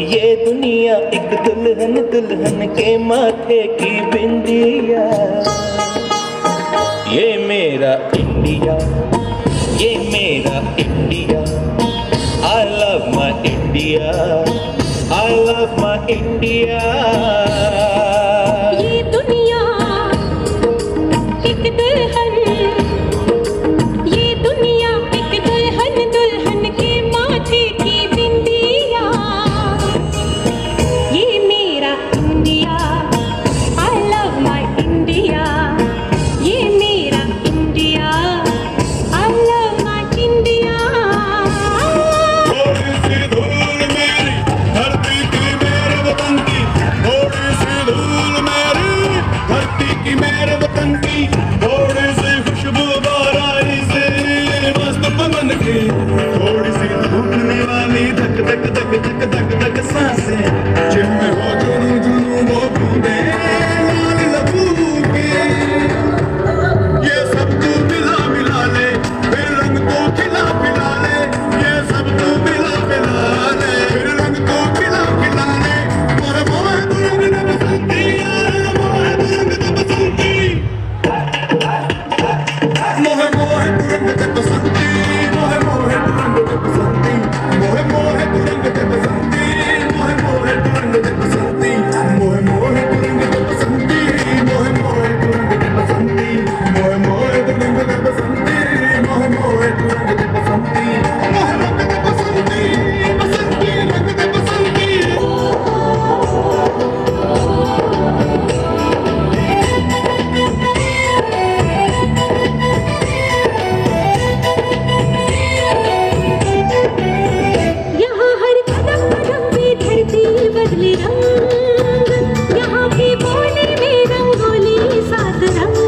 ये दुनिया एक दुल्हन, दुल्हन के माथे की बिंदिया। ये मेरा इंडिया, ये मेरा India, I love my India, I love my India। ये दुनिया एक दुल्हन, ये दुनिया एक दुल्हन, दुल्हन के माथे की बिंदिया। ये मेरा India, I love my India, ये मेरा India, I love my India। थोड़ी सी धूल मेरी धरती की मेरे वतन की, थोड़ी सी धूल मेरी धरती की मेरे वतन की, थोड़ी सी खुशबू बाराई से मस्त पवन की, थोड़ी सी धूपने वाली धक धक धक धक धक धक सांसें, जिनमें हो जुनू जुनू वो बूंदे लाल लबू की। ये सब तू मिला मिला ले, फिर रंग तो खिला खिला ले, ये सब तू मिला मिला ले, फिर रंग तो खिला खिला ले। मोहे मोहे तू रंग दे बसंती, मोहे तू रंग दे बसंती, मोहे मोहे तू रंग दे बसंती, मोहे मोहे तू रंग दे बसंती, मोहे मोहे तू रंग दे बसंती, मोहे मोहे तू रंग दे बसंती, मोहे मोहे तू रंग दे बसंती, मोहे मोहे तू रंग दे बसंती, मोहे मोहे तू रंग दे बसंती, मोहे मोहे तू रंग दे बसंती, मोहे रंग दे बसंती, बसंती रंग दे बसंती। यहाँ हर कदम कदम पे धरती बदले रंग, यहाँ की बोली में रंगोली सात रंग।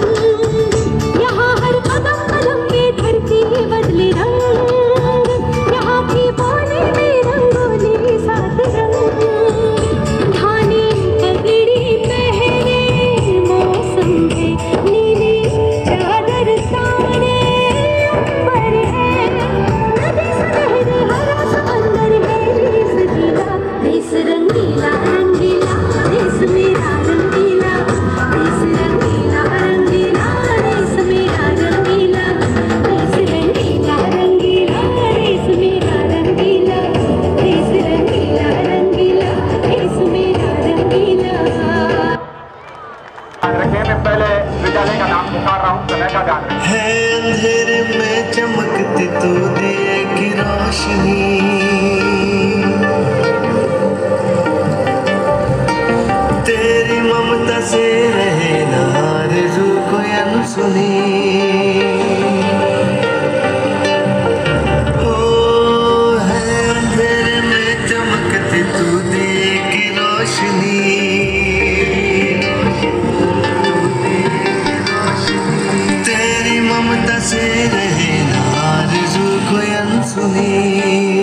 यहाँ हर कदम कदम पे धरती बदले रंग, यहाँ की बोली में रंगोली सात रंग। धानी पगड़ी पहने मौसम है, नीली चादर ताने अंबर है, नदी सुनहरी हरा समंदर है, देश गीला देश रंगीला रंगीला, देश मेरा रंगीला, देश रंगीला रंगीला, देश मेरा रंगीला, देश रंगीला रंगीला, देश मेरा रंगीला, देश रंगीला रंगीला, देश मेरा रंगीला। पहले विद्यालय का नाम पुकार रहा हूँ, समय का ध्यान रखें। है अंधेरे में चमकती तू दिए की रोशनी, तेरी ममता से रहे ना आरज़ू कोई अनसुनी। ओ है अंधेरे में चमकती तू दिए की रोशनी, तेरी ममता से रहे ना आरज़ू कोई अनसुनी।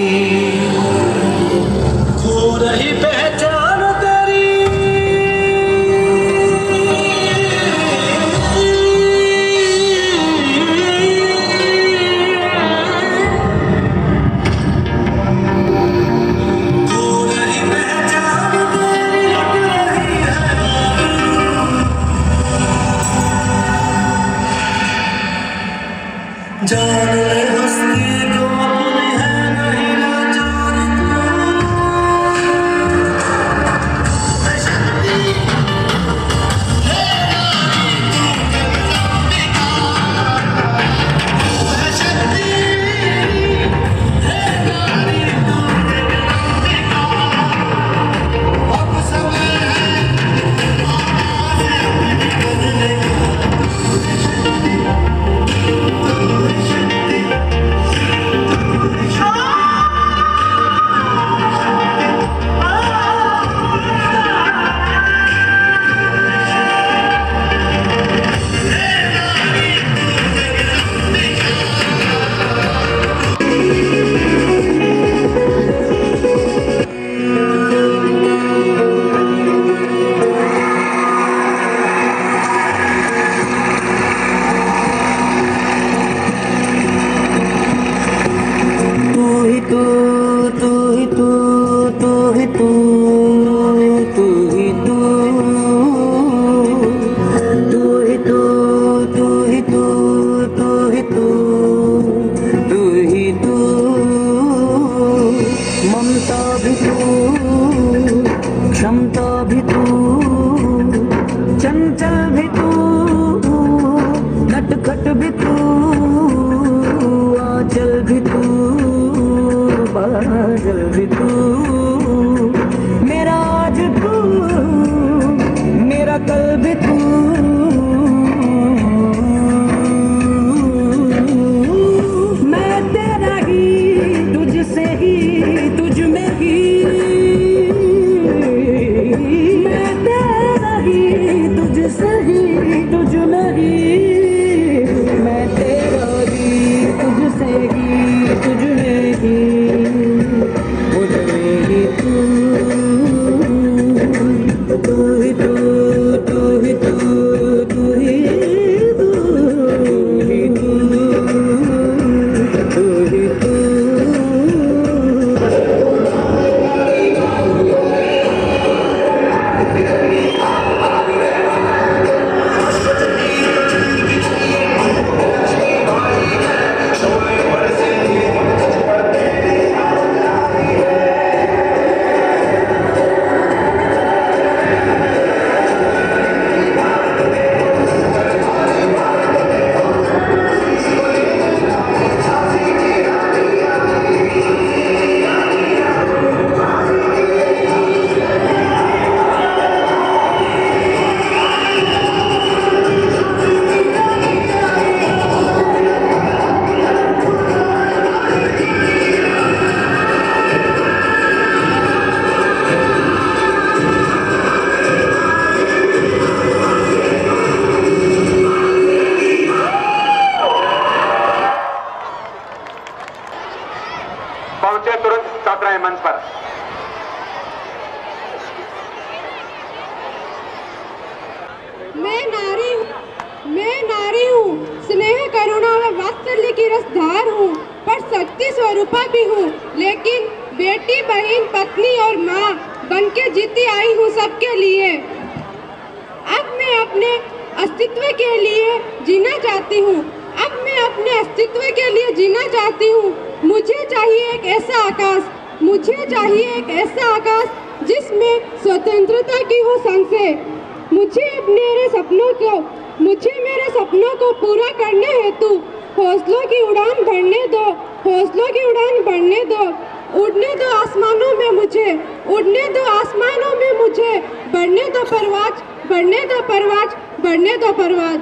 दिल भी तू, मेरा आज तू, मेरा कल भी तू। मैं तेरा ही, तुझसे ही, तुझ में ही, मैं तेरा ही, तुझसे ही, तुझ में ही, मैं तेरा ही, तुझसे ही, तुझ में ही, मुझ में ही तू, तू ही तू, तू ही तू, तू ही तू, तू ही तू। पहुंचे तुरंत छात्राएं मंच पर। मैं नारी हूँ, स्नेह करुणा व वात्सल्य की रसधार हूँ, पर शक्ति स्वरूपा भी हूँ, लेकिन बेटी, बहन, पत्नी और माँ बन के जीती आई हूँ सबके लिए। अब मैं अपने अस्तित्व के लिए जीना चाहती हूँ, अब मैं अपने अस्तित्व के लिए जीना चाहती हूँ। मुझे चाहिए एक ऐसा आकाश, मुझे चाहिए एक ऐसा आकाश जिसमें स्वतंत्रता की हो सांसें। मुझे मेरे सपनों को पूरा करने हेतु हौसलों की उड़ान भरने दो, हौसलों की उड़ान भरने दो। उड़ने दो आसमानों में मुझे, उड़ने दो आसमानों में मुझे, बढ़ने दो परवाज, बढ़ने दो परवाज, बढ़ने दो परवाज।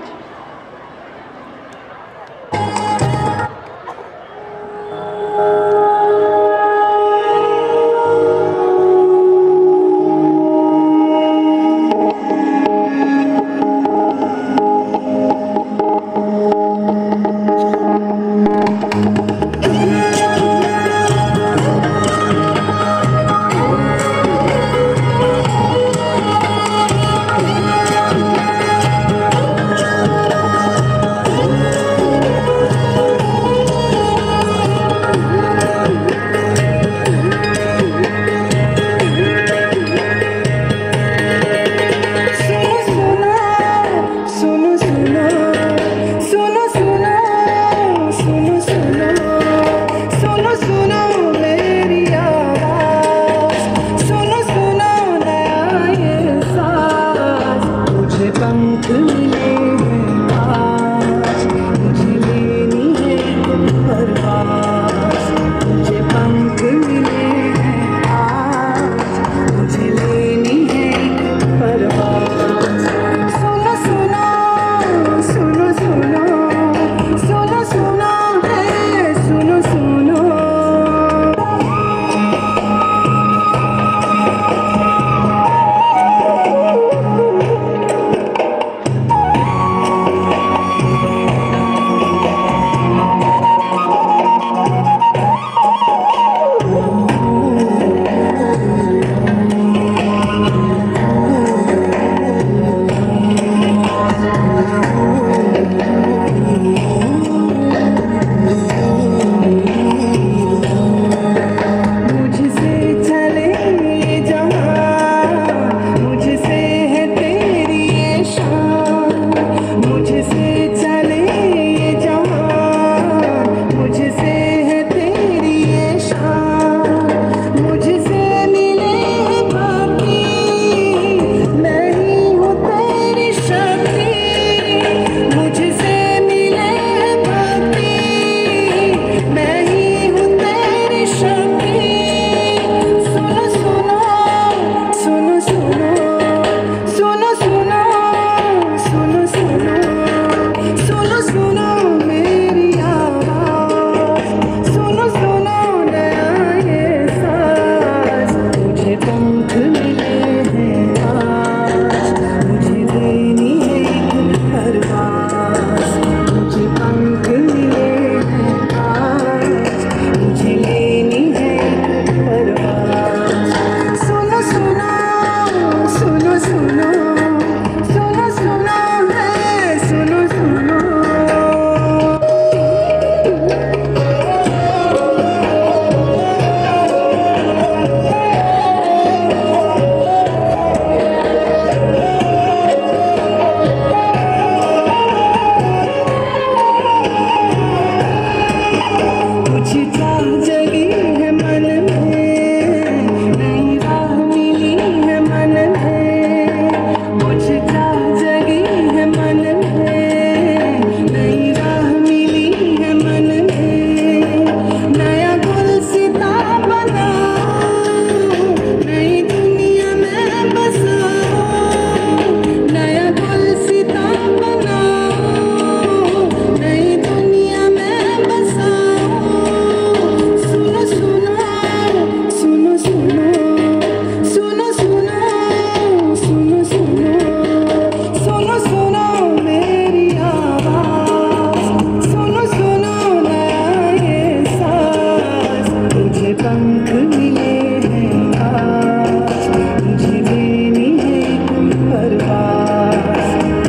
पंख मिले हैं आज, मुझे लेनी है एक परवाज़।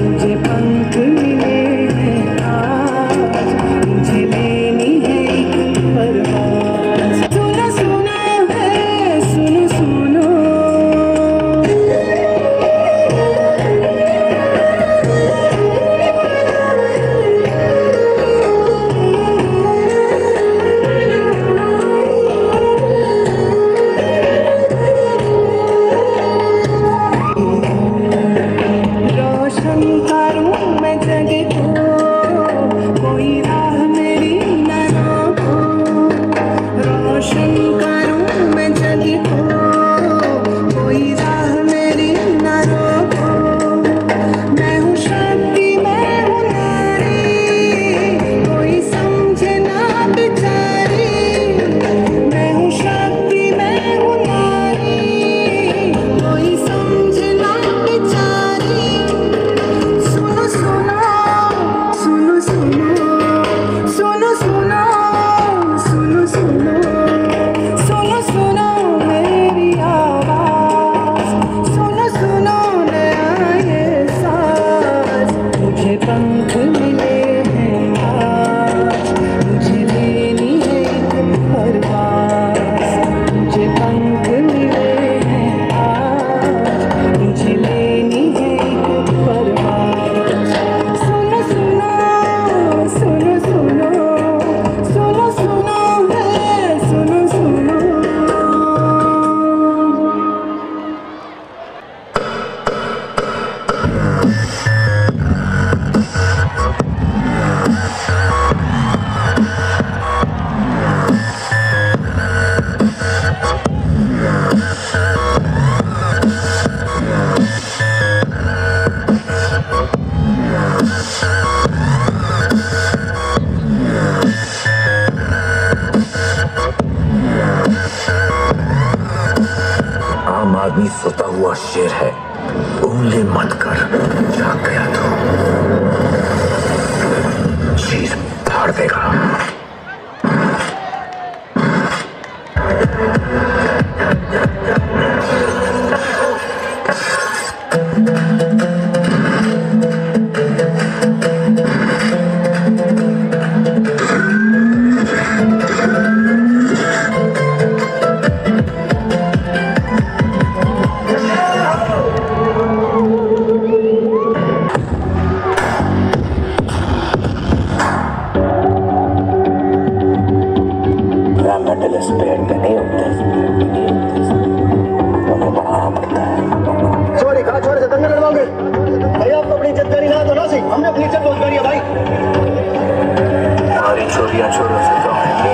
मुझे पंख मिले हैं आज, मुझे लेनी है एक परवाज़। सुनो सुनो है, सुनो सुनो, रोशन करूं मैं जग को, कोई राह मेरी न रोको। रोशन करूं मैं जग को, कोई राह मेरी न रोको। मैं हूँ शक्ति, मैं हूँ नारी, कोई समझे ना बेचारी। मैं हूँ शक्ति, मैं हूँ नारी, कोई समझे ना बेचारी। सुनो सुनो, सुनो सुनो, सुनो सुनो, सुनो सुनो, सुनो सुनो मेरी आवाज़। सुनो सुनो नया ये साज। मुझे पंख मिले हैं आज, मुझे लेनी है एक परवाज़। मुझे पंख मिले हैं आज, मुझे लेनी है एक परवाज़। सुनो सुनो, सुनो सुनो, सुनो सुनो है, सुनो सुनो। आम आदमी सोता हुआ शेर है, उंगली मत कर, जाग गया तो चीज फाड़ देगा। छोड़े कहा छोड़े से दंगे लड़वाओगे भैया। आपको अपनी इज्जत करी ना तो ना सी, हमने अपनी इज्जत बहुत करी है भाई। हमारी चोरियां चोरों से तो होंगी।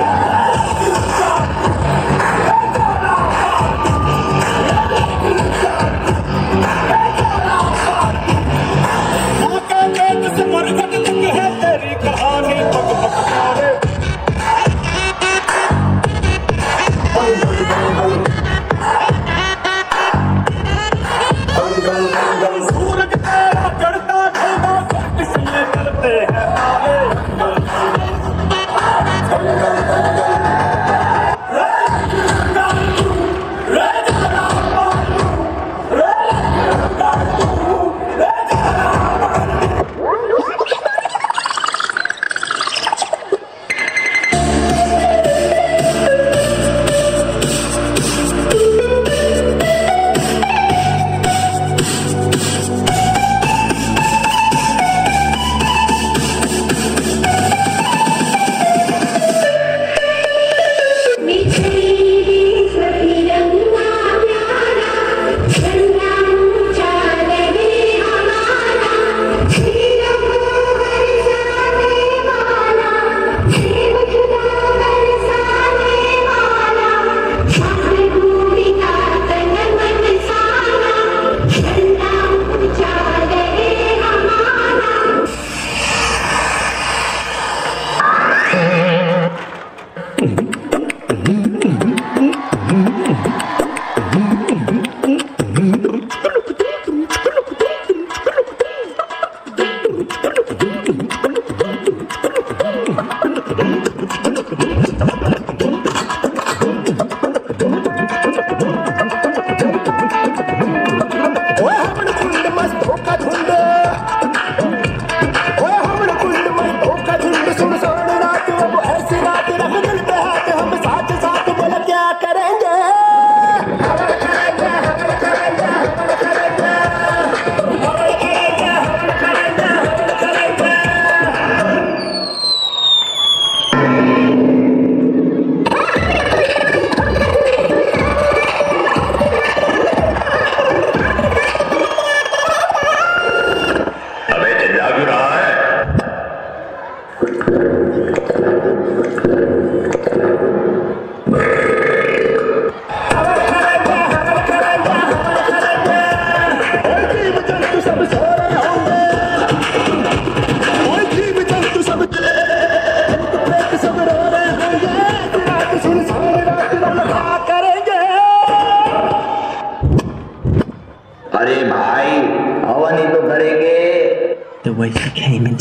तेरी कहानी पक पक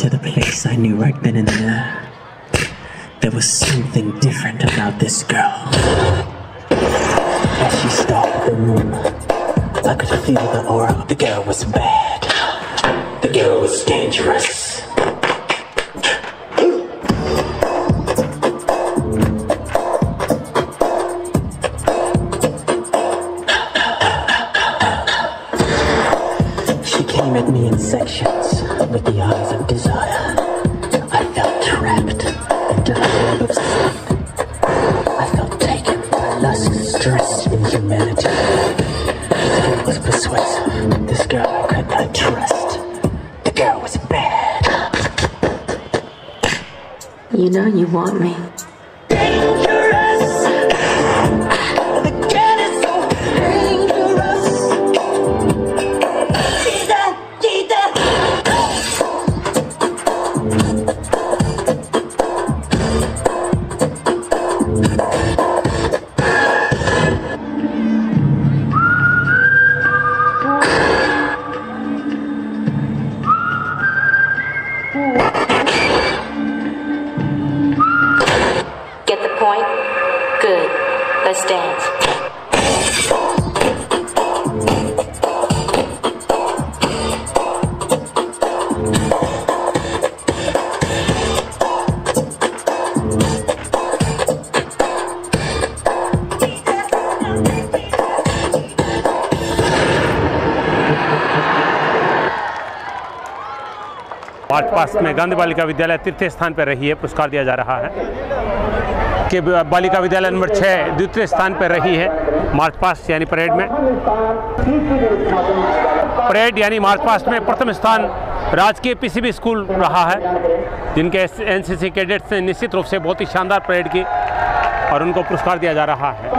into the place, I knew right then and there there was something different about this girl. As she stalked the room, I could feel the aura of the girl was bad. The girl was dangerous. She came at me in sections with the eyes of desire. I felt trapped into the web of sin. I felt taken by lust, stress, inhumanity. This girl was persuasive. This girl I could not trust. The girl was bad. You know you want me. Get the point? Good. Let's dance. March past में गांधी बालिका विद्यालय तृतीय स्थान पर रही है। पुरस्कार दिया जा रहा है कि बालिका विद्यालय नंबर 6 द्वितीय स्थान पर रही है मार्च पास्ट यानी परेड में। परेड यानी मार्च पास्ट में प्रथम स्थान राजकीय पीसीबी स्कूल रहा है, जिनके एनसीसी कैडेट्स ने निश्चित रूप से बहुत ही शानदार परेड की और उनको पुरस्कार दिया जा रहा है।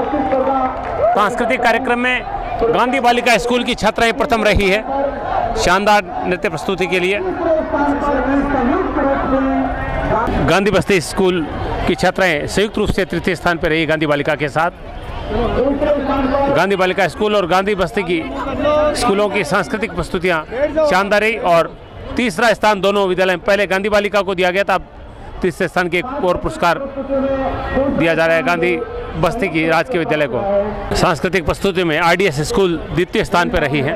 सांस्कृतिक कार्यक्रम में गांधी बालिका स्कूल की छात्राएं प्रथम रही है शानदार नृत्य प्रस्तुति के लिए। गांधी बस्ती स्कूल की छात्राएं संयुक्त रूप से तृतीय स्थान पर रही गांधी बालिका के साथ। गांधी बालिका स्कूल और गांधी बस्ती की स्कूलों की सांस्कृतिक प्रस्तुतियां शानदार रही और तीसरा स्थान दोनों विद्यालय में पहले गांधी बालिका को दिया गया था, अब तीसरे स्थान के एक और पुरस्कार दिया जा रहा है गांधी बस्ती की राजकीय विद्यालय को। सांस्कृतिक प्रस्तुति में आरडीएस स्कूल द्वितीय स्थान पर रही है।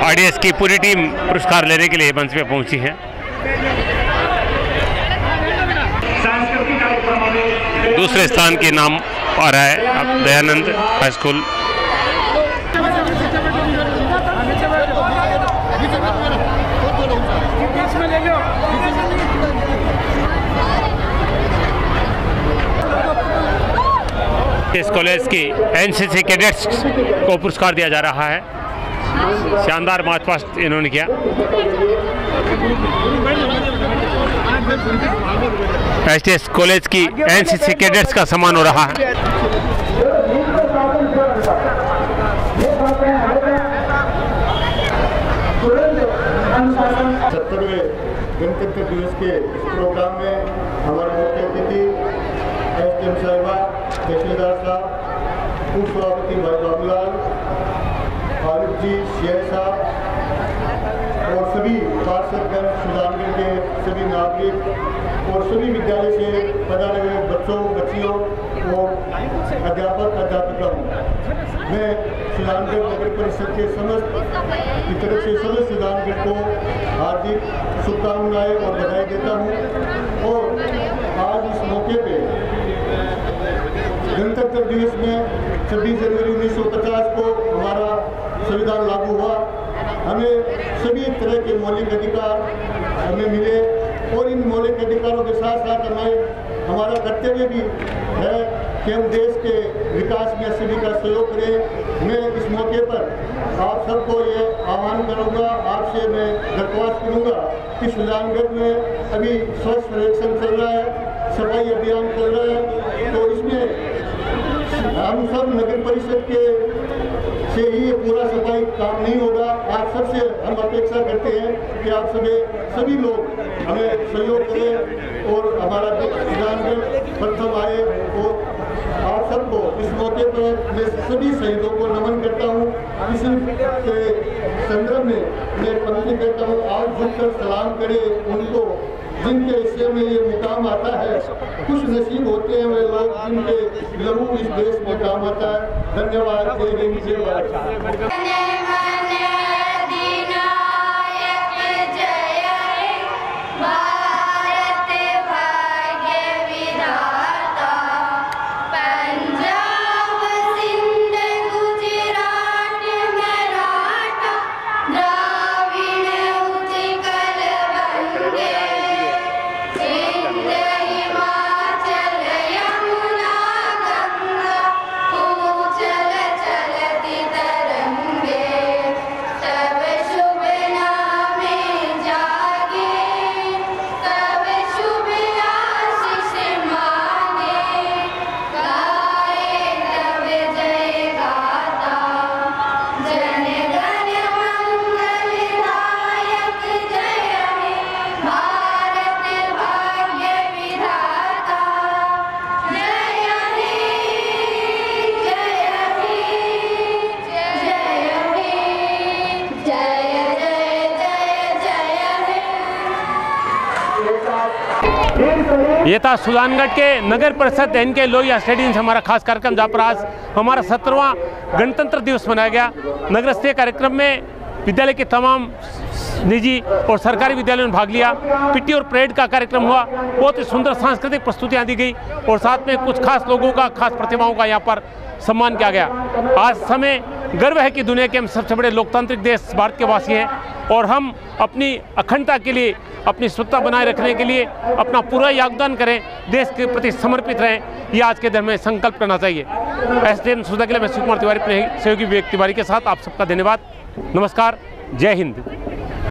आरडीएस की पूरी टीम पुरस्कार लेने के लिए मंच पे पहुंची है। दूसरे स्थान के नाम आ रहा है दयानंद हाई स्कूल। इस कॉलेज की एनसीसी कैडेट्स को पुरस्कार दिया जा रहा है। शानदार मार्च पास्ट इन्होंने किया। एचटीएस कॉलेज की एनसीसी कैडेट्स का सम्मान हो रहा है। 70वें गणतंत्र दिवस के इस प्रोग्राम में हमारे मुख्य अतिथि एसडीएम साहिबा, तहसीलदार साहब, उप सभापति भाई बाबूलाल, आरिफ जी, शेर साहब और सभी पार्षदगण, सुजानगढ़ के सभी नागरिक और सभी विद्यालय से पधारे हुए बच्चों, बच्चियों और अध्यापक, अध्यापिकाओं, मैं सुजानगढ़ नगर परिषद के समस्त की तरफ से समस्त सुजानगढ़ को हार्दिक शुभकामनाएं और बधाई देता हूं। और आज इस मौके पे गणतंत्र दिवस में 26 जनवरी 1950 को हमारा संविधान लागू हुआ। हमें सभी तरह के मौलिक अधिकार हमें मिले और इन मौलिक अधिकारों के साथ साथ हमारा कर्तव्य भी है कि हम देश के विकास में सभी का सहयोग करें। मैं इस मौके पर आप सबको ये आह्वान करूंगा, आपसे मैं दरख्वास्त करूंगा कि सुजानगढ़ में अभी स्वच्छ सर्वेक्षण चल रहा है, सफाई अभियान चल रहा है, तो इसमें हम सब नगर परिषद के से ही पूरा सफाई काम नहीं होगा। आप सबसे हम अपेक्षा करते हैं कि आप सभी लोग हमें सहयोग करें और हमारा सुजानगढ़ प्रथम आए और आप सबको इस मौके पर मैं सभी शहीदों को नमन करता हूँ। इसी के संदर्भ में मैं पंक्ति करता हूँ, आज झुककर सलाम करे उनको जिनके हिस्से में ये मुकाम आता है। खुश नसीब होते हैं वे लोग जिनके लहू इस देश में काम आता है। धन्यवाद। जय हिंद, जय भारत। ये था सुजानगढ़ के नगर परिषद एनके लोहिया स्टेडियम से हमारा खास कार्यक्रम, जहाँ पर आज हमारा 17वां गणतंत्र दिवस मनाया गया। नगर स्तरीय कार्यक्रम में विद्यालय के तमाम निजी और सरकारी विद्यालयों ने भाग लिया। पिट्टी और परेड का कार्यक्रम हुआ, बहुत ही सुंदर सांस्कृतिक प्रस्तुतियाँ दी गई और साथ में कुछ खास लोगों का, खास प्रतिभाओं का यहाँ पर सम्मान किया गया। आज समय गर्व है कि दुनिया के हम सबसे बड़े लोकतांत्रिक देश भारत के वासी हैं और हम अपनी अखंडता के लिए, अपनी स्वतंत्रता बनाए रखने के लिए अपना पूरा योगदान करें, देश के प्रति समर्पित रहें, ये आज के दिन में संकल्प करना चाहिए। SDN सुधा के लिए मैं शिव कुमार तिवारी, अपने सहयोगी विवेक तिवारी के साथ आप सबका धन्यवाद। नमस्कार, जय हिंद।